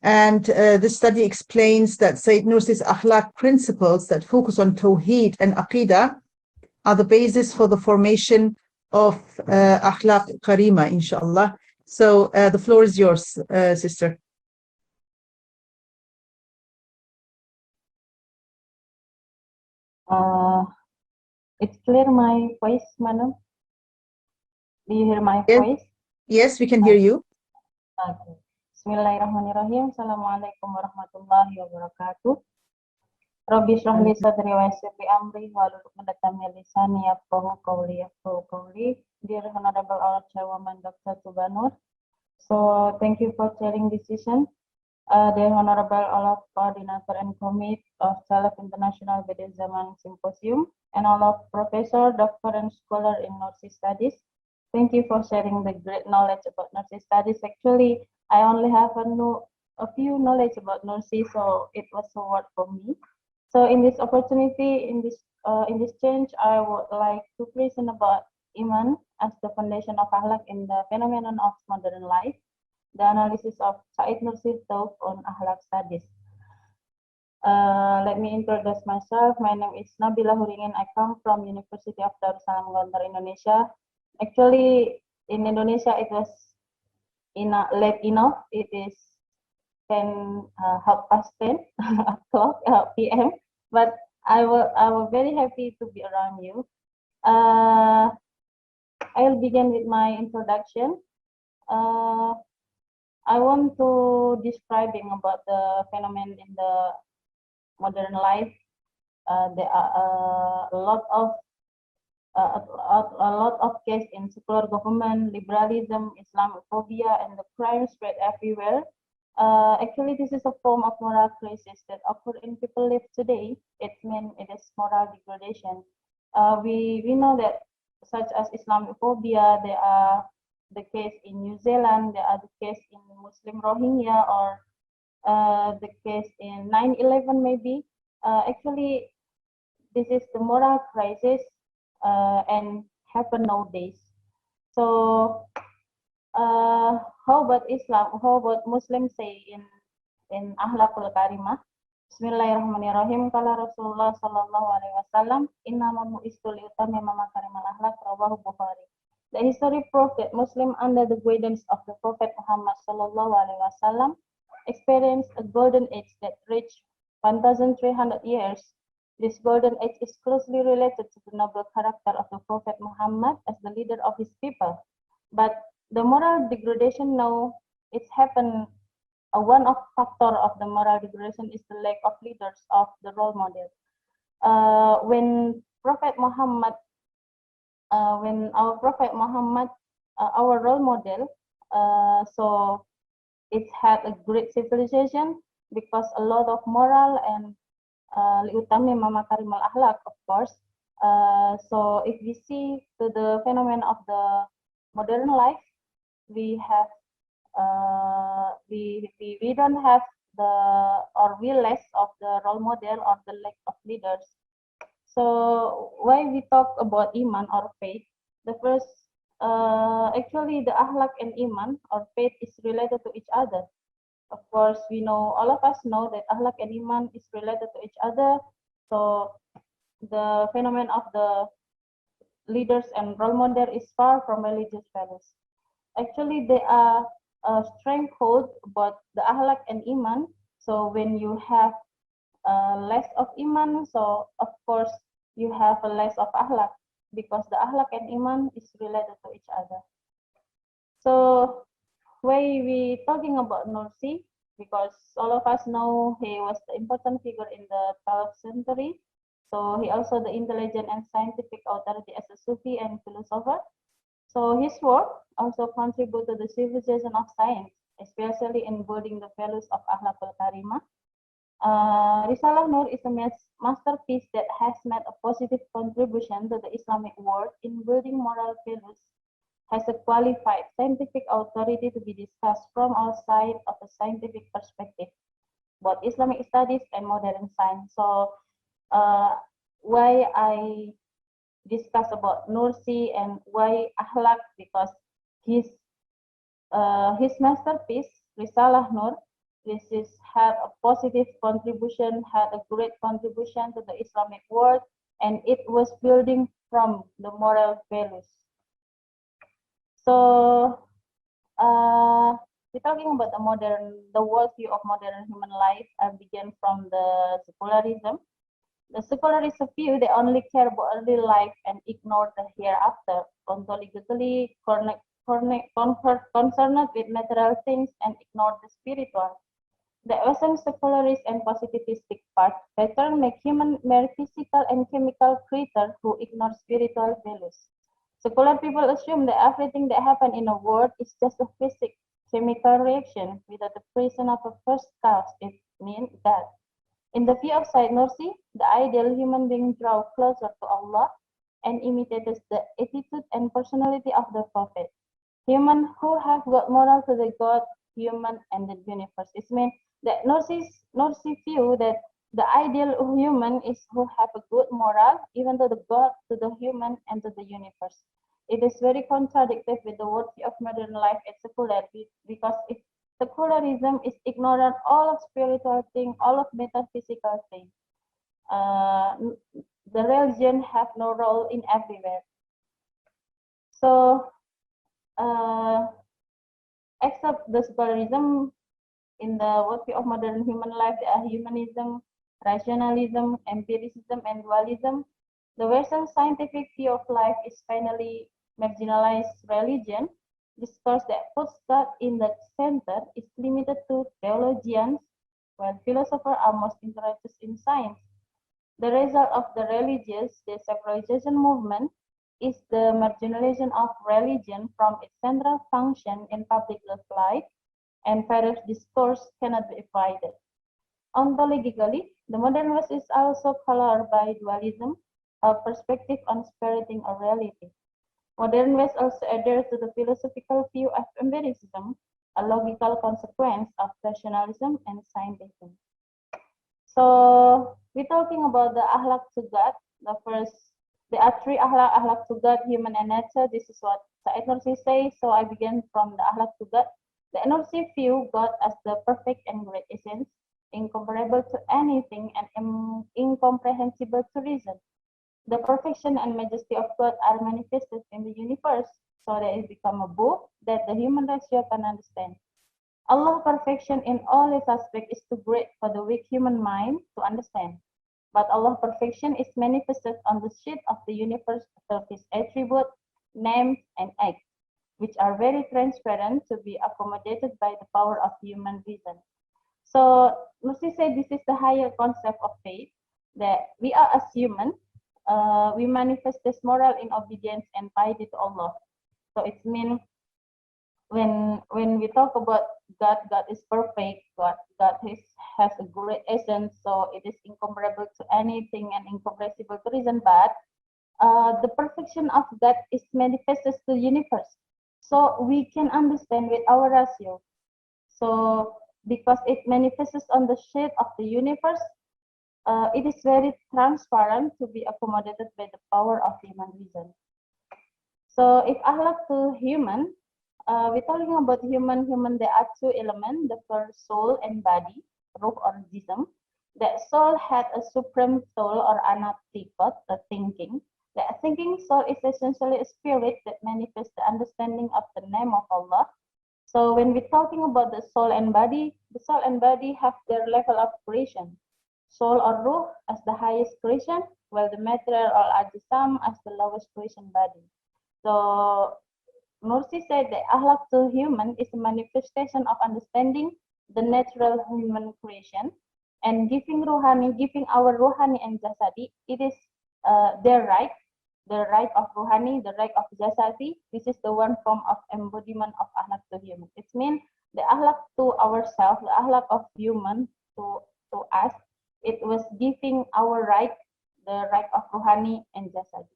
And this study explains that Sayyid Nursi's Akhlaq principles that focus on Tawheed and Aqidah are the basis for the formation of Akhlaq Karima, inshallah. So the floor is yours, sister. It's clear my voice, madam? Do you hear my Yes. voice? Yes, we can hear you. Okay. Bismillahirrahmanirrahim. Assalamualaikum warahmatullahi wabarakatuh. Rabbi shrah li sadri wa yassir li amri wahlul 'uqdatam min lisani yafqahu qawli. Dear Honorable our Chairwoman Dr. Tubanur. So thank you for chairing this session. Dear Honorable all of Coordinator and Committee of Salaf International Bediuzzaman Symposium and all of Professor, Doctor and Scholar in Nursi Studies. Thank you for sharing the great knowledge about Nursi Studies. Actually, I only have a few knowledge about Nursi, so it was a word for me. So in this opportunity, in this change, I would like to present about Iman as the foundation of Akhlaq in the phenomenon of modern life, the analysis of Said Nursi's thought on Akhlaq studies. Let me introduce myself. My name is Nabila Huringiin. I come from University of Darussalam, Gontor, Indonesia. Actually, in Indonesia, it was late enough. It is 10:30 o'clock p.m. But I was very happy to be around you. I'll begin with my introduction. I want to describing about the phenomenon in the modern life. There are a lot of cases in secular government, liberalism, Islamophobia, and the crime spread everywhere. Actually, this is a form of moral crisis that occur in people live today. It means it is moral degradation. We know that such as Islamophobia, there are the case in New Zealand, there are the case in Muslim Rohingya, or the case in 9/11 maybe. Actually, this is the moral crisis and happen nowadays. So how about Islam? How about Muslims say in Akhlaqul Karimah? Bismillahirrahmanirrahim. Kala Rasulullah sallallahu alaihi wasallam, innama bu'istu liutammima makarimal akhlaq, rawahu Bukhari. The history proves that Muslims under the guidance of the Prophet Muhammad sallallahu alaihi wasallam experienced a golden age that reached 1,300 years. This golden age is closely related to the noble character of the Prophet Muhammad as the leader of his people. But the moral degradation now, it's happened. One of factor of the moral degradation is the lack of leaders of the role model. When Prophet Muhammad when our Prophet Muhammad, our role model, so it had a great civilization because a lot of moral and liutami mamakarim al-akhlaq, of course. So if we see to the phenomenon of the modern life, we have we don't have we less of the role model or the lack of leaders. So why we talk about iman or faith? The first, actually the akhlaq and iman or faith is related to each other. Of course, we know, all of us know that akhlaq and iman is related to each other. So the phenomenon of the leaders and role model is far from religious values. Actually, they are a stronghold about the akhlaq and iman. So when you have less of iman, so of course you have a less of akhlaq, because the akhlaq and iman is related to each other. So why we talking about Nursi? Because all of us know he was the important figure in the 12th century. So he also the intelligent and scientific authority as a Sufi and philosopher. So his work also contribute to the civilization of science, especially in building the values of Akhlaqul Karimah. Risalah Nur is a masterpiece that has made a positive contribution to the Islamic world in building moral values, has a qualified scientific authority to be discussed from our side of a scientific perspective, both Islamic studies and modern science. So why I discuss about Nursi and why Akhlaq, because his masterpiece, Risalah Nur, had a positive contribution, had a great contribution to the Islamic world, and it was building from the moral values. So we're talking about the worldview of modern human life. I begin from the secularism. The secularists view they only care about early life and ignore the hereafter, ontologically concerned with material things and ignore the spiritual. The Western secularist and positivistic part pattern make human mere physical and chemical creature who ignore spiritual values. Secular people assume that everything that happens in a world is just a physical, chemical reaction without the presence of a first cause. It means that. In the view of Sayyid Nursi, the ideal human being draw closer to Allah and imitates the attitude and personality of the Prophet. Human who have got moral to the God, human, and the universe. It means that Nursi view that the ideal human is who have a good moral, even to the God, to the human, and to the universe. It is very contradictory with the worldview of modern life at secular, because if secularism is ignorant all of spiritual things, all of metaphysical things. The religion have no role in everywhere. So, except the secularism, in the worldview of modern human life, there are humanism, rationalism, empiricism, and dualism. The Western scientific view of life is finally marginalized religion. Discourse that puts God in the center is limited to theologians, while philosophers are most interested in science. The result of the religious desacralization movement is the marginalization of religion from its central function in public life, and various discourse cannot be avoided. Ontologically, the modern West is also colored by dualism, a perspective on separating a reality. Modern West also adheres to the philosophical view of empiricism, a logical consequence of rationalism and scientism. So we're talking about the Akhlaq to God. There are three Akhlaq to God, human and nature. This is what Sayyid Nursi says. So I begin from the Akhlaq to God. The Nursi view God as the perfect and great essence, incomparable to anything and incomprehensible to reason. The perfection and majesty of God are manifested in the universe, so that it becomes a book that the human race can understand. Allah's perfection in all its aspects is too great for the weak human mind to understand. But Allah's perfection is manifested on the sheet of the universe through His attributes, names, and acts, which are very transparent to be accommodated by the power of human reason. So Nursi said this is the higher concept of faith, that we are as human, we manifest this moral in obedience and piety to Allah. So it means when we talk about God, God is perfect. God has a great essence, so it is incomparable to anything and incomprehensible to reason. But the perfection of God is manifested to the universe, so we can understand with our ratio. So because it manifests on the shape of the universe, it is very transparent to be accommodated by the power of human reason. So if Akhlaq to human, we're talking about human. There are two elements: the first, soul and body, ruh or jism. That soul had a supreme soul or anatikot, the thinking. The thinking soul is essentially a spirit that manifests the understanding of the name of Allah. So when we're talking about the soul and body have their level of creation. Soul or ruh as the highest creation, while the material or ajisam as the lowest creation body. So Nursi said that Akhlaq to human is a manifestation of understanding the natural human creation, and giving our ruhani and jasadi, it is their right, the right of ruhani, the right of jasadi. This is the one form of embodiment of Akhlaq to human. It means the Akhlaq to ourselves, the Akhlaq of human to us, it was giving our right, the right of ruhani and jasadi.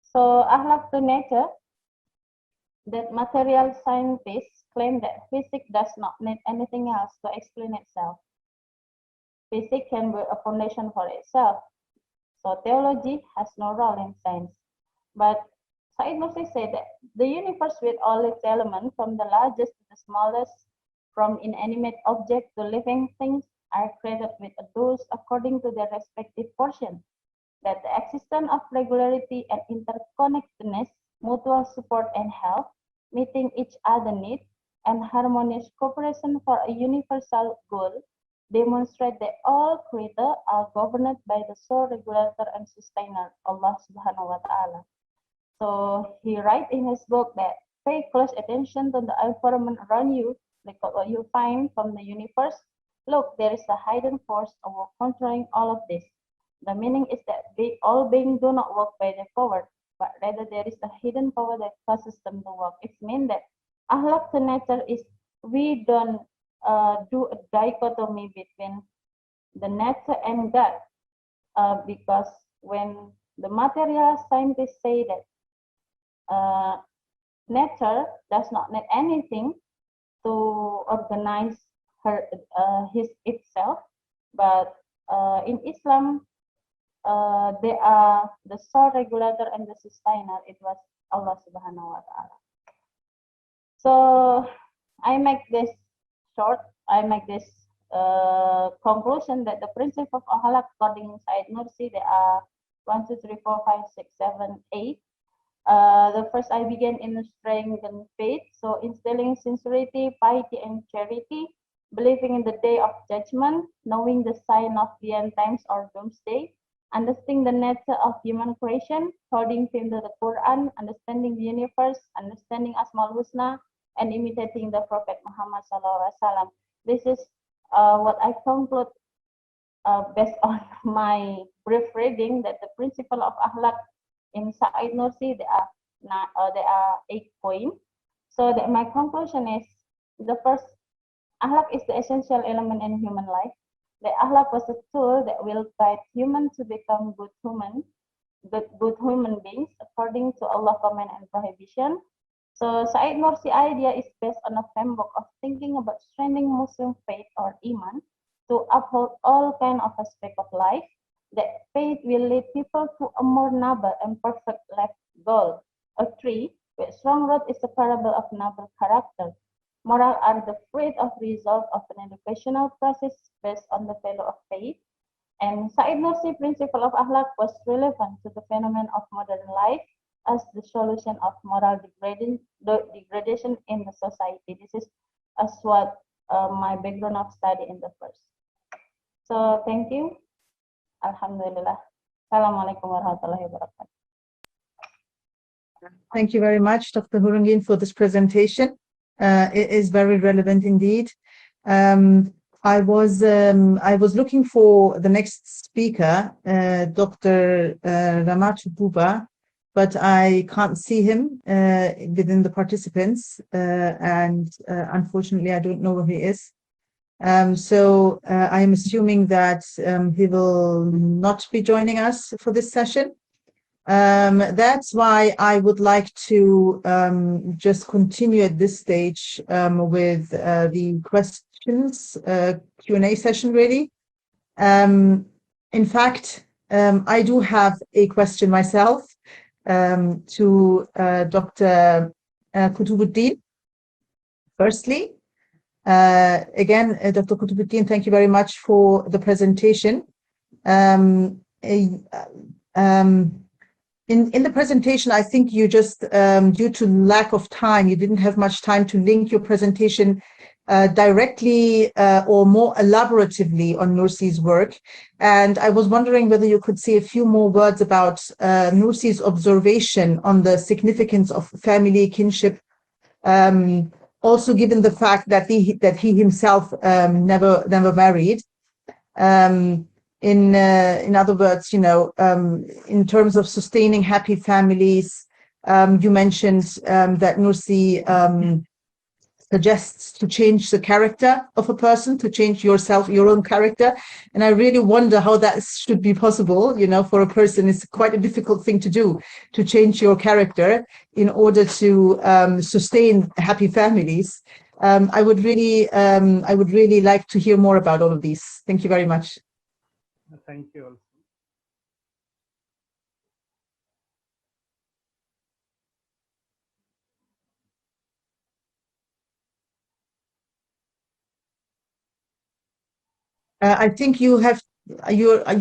So Akhlaq to nature, that material scientists claim that physics does not need anything else to explain itself. Physics can be a foundation for itself. So theology has no role in science. But Said Nursi said that the universe with all its elements, from the largest to the smallest, from inanimate objects to living things, are created with a dose according to their respective portion. That the existence of regularity and interconnectedness, mutual support and help, meeting each other's needs, and harmonious cooperation for a universal goal demonstrate that all creators are governed by the sole regulator and sustainer, Allah Subhanahu wa Ta'ala. So he writes in his book that pay close attention to the environment around you, like what you find from the universe. Look, there is a hidden force over controlling all of this. The meaning is that all beings do not work by their power, but rather there is a hidden power that causes them to work. It means that Akhlaq to nature is we don't do a dichotomy between the nature and God, because when the material scientists say that nature does not need anything to organize itself, but in Islam, they are the sole regulator and the sustainer. It was Allah Subhanahu wa Ta'ala. So I make this short. I make this conclusion that the principle of Akhlaq according to Said Nursi, there are 1, 2, 3, 4, 5, 6, 7, 8. The first, I began in strengthen faith, so instilling sincerity, piety, and charity, believing in the day of judgment, knowing the sign of the end times or doomsday, understanding the nature of human creation, holding firm to the Quran, understanding the universe, understanding Asmaul Husna, and imitating the Prophet Muhammad SAW. This is what I conclude based on my brief reading, that the principle of Akhlaq in Said Nursi, there are 8 points. So that my conclusion is, the first, Akhlaq is the essential element in human life. The Akhlaq was a tool that will guide humans to become good human beings according to Allah's command and prohibition. So Said Nursi idea is based on a framework of thinking about strengthening Muslim faith or Iman to uphold all kinds of aspects of life. That faith will lead people to a more noble and perfect life goal. A tree with strong root is a parable of noble character. Moral are the fruit of result of an educational process based on the value of faith. And Said Nursi principle of Akhlaq was relevant to the phenomenon of modern life as the solution of moral degradation in the society. This is as what my background of study in the first. So thank you. Alhamdulillah. Assalamualaikum warahmatullahi wabarakatuh. Thank you very much, Dr. Huringiin, for this presentation. It is very relevant indeed. I was looking for the next speaker, Dr. Ramatu Puba, but I can't see him within the participants, and unfortunately, I don't know where he is. So I'm assuming that he will not be joining us for this session. That's why I would like to just continue at this stage with the questions Q&A session, really. In fact, I do have a question myself to Dr. Uddin. Firstly, again, Dr. Uddin, thank you very much for the presentation. In the presentation, I think you just, due to lack of time, you didn't have much time to link your presentation directly or more elaboratively on Nursi's work. And I was wondering whether you could say a few more words about Nursi's observation on the significance of family kinship, also given the fact that he himself never married. In other words, you know, in terms of sustaining happy families, you mentioned that Nursi suggests to change the character of a person, to change your own character. And I really wonder how that should be possible, you know, for a person. It's quite a difficult thing to do, to change your character in order to sustain happy families. I would really like to hear more about all of these. Thank you very much. Thank you also. I think you're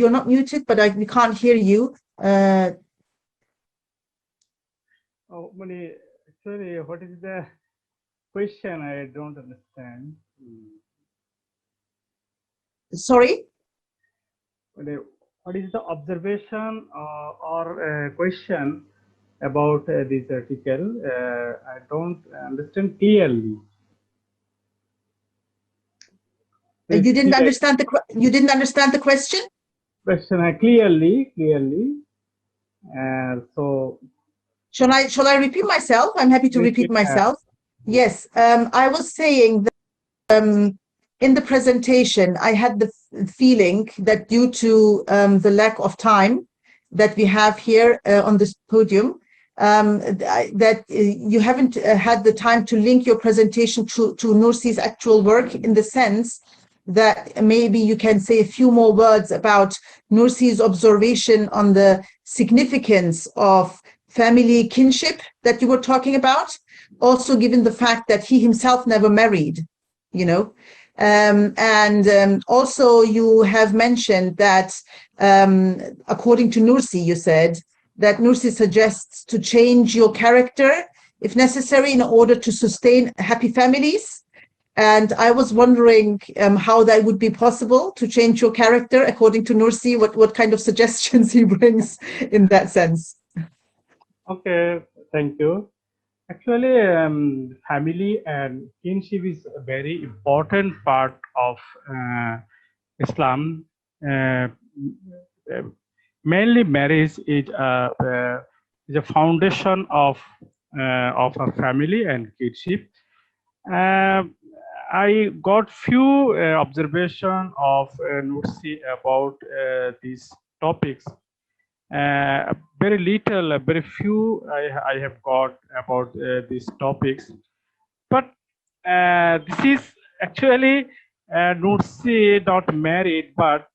not muted, but we can't hear you. Oh, Muni, actually, what is the question? I don't understand. Sorry? What is the observation or question about this article? I don't understand clearly. You didn't understand the question? Question clearly. So shall I repeat myself? I'm happy to repeat myself. Yes, I was saying that in the presentation, I had the feeling that due to the lack of time that we have here on this podium, that you haven't had the time to link your presentation to Nursi's actual work, in the sense that maybe you can say a few more words about Nursi's observation on the significance of family kinship that you were talking about, also given the fact that he himself never married, you know. Also you have mentioned that according to Nursi, you said that Nursi suggests to change your character if necessary in order to sustain happy families. And I was wondering how that would be possible, to change your character according to Nursi, what kind of suggestions he brings in that sense. Okay, thank you. Actually, family and kinship is a very important part of Islam. Mainly, marriage is a foundation of a family and kinship. I got few observation of Nursi about these topics. Very little, very few I have got about these topics. But this is actually Nursi not married, but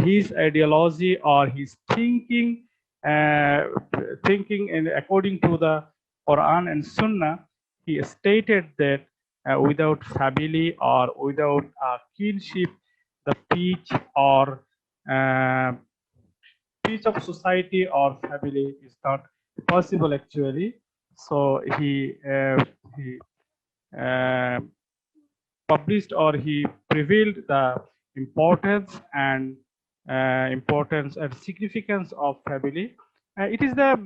his ideology or his thinking, and according to the Quran and Sunnah, he stated that without family or without kinship, the peace or peace of society or family is not possible actually. So he published, or he prevailed the importance and significance of family. It is the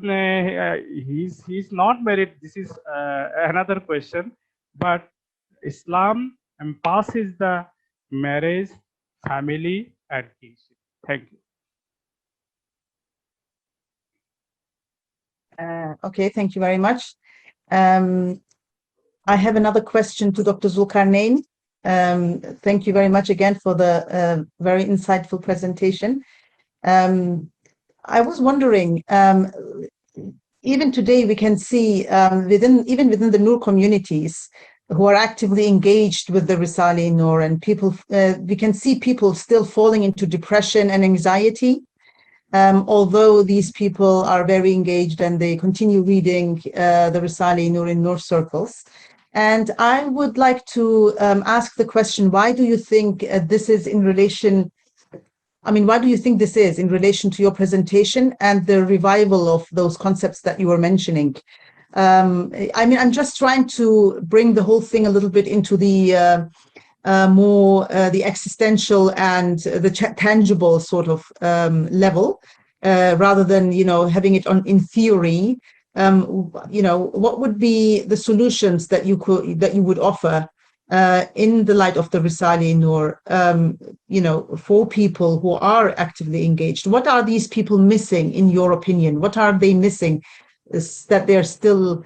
he's not married. This is another question, but Islam passes the marriage, family, and kinship. Thank you. Okay, thank you very much. I have another question to Dr. Zulqarnain. Thank you very much again for the very insightful presentation. I was wondering, even today we can see even within the Nur communities who are actively engaged with the Risale-i-Nur, and people, we can see people still falling into depression and anxiety, although these people are very engaged and they continue reading the Risale-i-Nur in Nur circles. And I would like to ask the question, why do you think this is in relation, why do you think this is in relation to your presentation and the revival of those concepts that you were mentioning? I'm just trying to bring the whole thing a little bit into the more the existential and the tangible sort of level, rather than having it in theory. What would be the solutions that you would offer in the light of the Risale-i-Nur, for people who are actively engaged? What are these people missing, in your opinion? What are they missing that they're still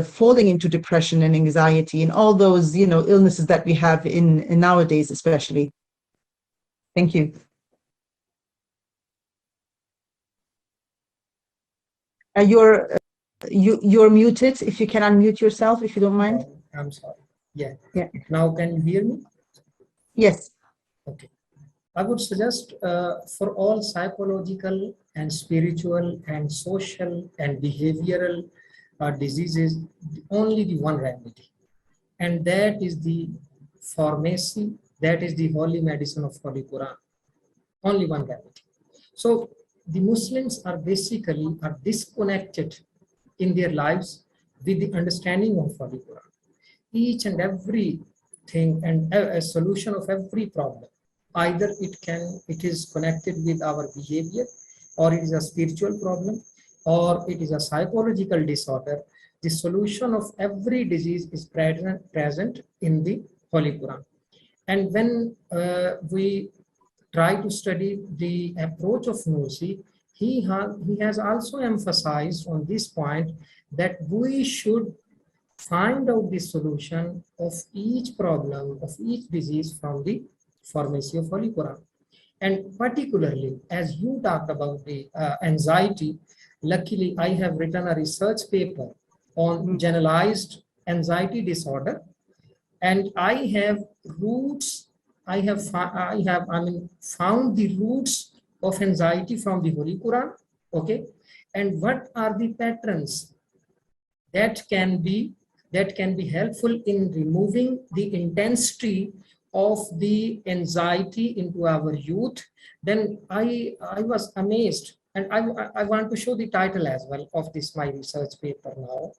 falling into depression and anxiety and all those, illnesses that we have in nowadays, especially? Thank you. You're muted. If you can unmute yourself, if you don't mind. I'm sorry. Yeah. Yeah. Now can you hear me? Yes. Okay. I would suggest for all psychological and spiritual and social and behavioral diseases, only the one remedy, and that is the pharmacy, that is the holy medicine of Holy Quran. Only one remedy. So the Muslims are basically disconnected in their lives with the understanding of Holy Quran. Each and every thing and a solution of every problem, either it is connected with our behavior, or it is a spiritual problem, or it is a psychological disorder. The solution of every disease is present in the Holy Quran. And when we try to study the approach of Nursi, he has also emphasized on this point that we should find out the solution of each problem, of each disease from the pharmacy of Holy Quran. And particularly, as you talked about the anxiety, luckily I have written a research paper on generalized anxiety disorder, and I have found the roots of anxiety from the Holy Quran. Okay, and what are the patterns that can be helpful in removing the intensity of the anxiety into our youth? Then I was amazed, and I want to show the title as well of this my research paper now.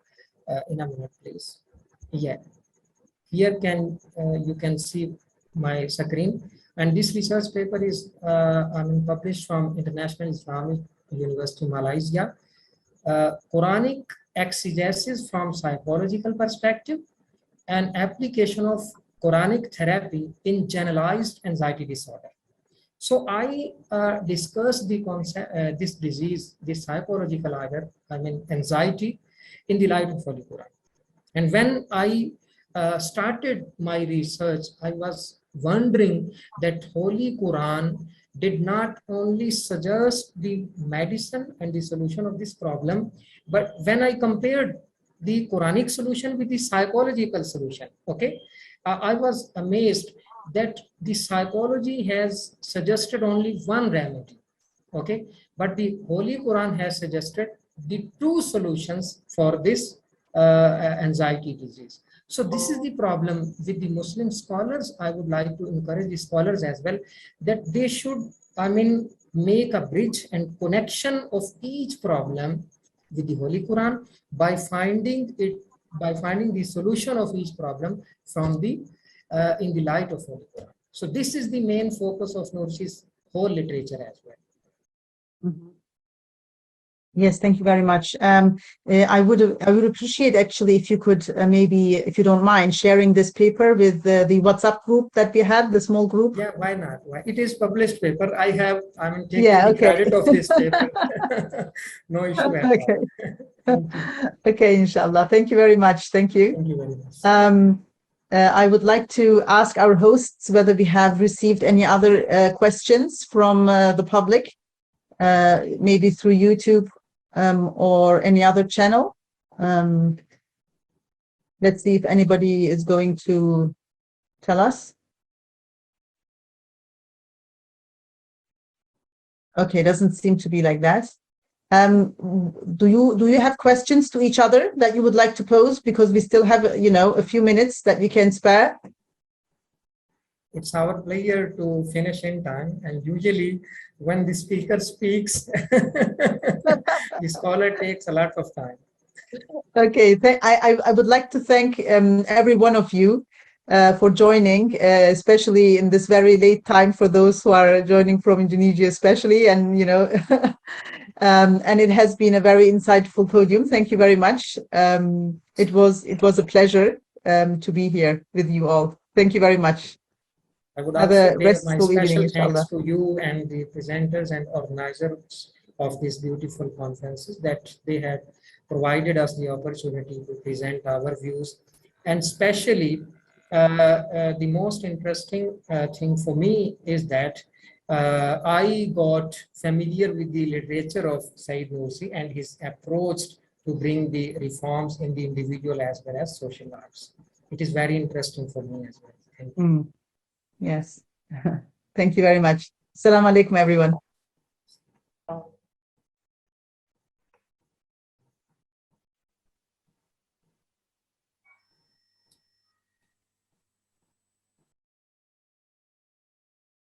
In a minute, please. Yeah, here you can see my screen, and this research paper is published from International Islamic University, Malaysia. Quranic exegesis from psychological perspective and application of Quranic therapy in generalized anxiety disorder. So I discussed the concept, this disease, this psychological anxiety, in the light of Holy Quran. And when I started my research, I was wondering that Holy Quran did not only suggest the medicine and the solution of this problem, but when I compared the Quranic solution with the psychological solution, okay, I was amazed that the psychology has suggested only one remedy, okay, but the Holy Quran has suggested the two solutions for this anxiety disease. So this is the problem with the Muslim scholars. I would like to encourage the scholars as well that they should, make a bridge and connection of each problem with the Holy Quran by finding the solution of each problem from the in the light of Holy Quran. So this is the main focus of Nursi's whole literature as well. Mm-hmm. Yes, thank you very much. I would appreciate actually if you could maybe, if you don't mind, sharing this paper with the WhatsApp group that we had, the small group. Yeah, why not? Why? It is published paper. I mean, taking Yeah, the okay. credit of this paper. No issue at Okay. all. Okay, inshallah. Thank you very much. Thank you. Thank you very much. I would like to ask our hosts whether we have received any other questions from the public, maybe through YouTube or any other channel. Let's see if anybody is going to tell us. Okay, doesn't seem to be like that. Do you have questions to each other that you would like to pose? Because we still have, a few minutes that we can spare. It's our pleasure to finish in time, and usually when the speaker speaks, the scholar takes a lot of time. Okay, I would like to thank every one of you for joining, especially in this very late time for those who are joining from Indonesia, especially, and and it has been a very insightful podium. Thank you very much. It was a pleasure to be here with you all. Thank you very much. I would Have also a pay my restful evening, special inshallah. thanks to you and the presenters and organizers of these beautiful conferences, that they had provided us the opportunity to present our views. And especially the most interesting thing for me is that I got familiar with the literature of Sayyid Nursi and his approach to bring the reforms in the individual as well as social lives. It is very interesting for me as well. Thank you. Yes. Thank you very much. Assalamu alaikum, everyone.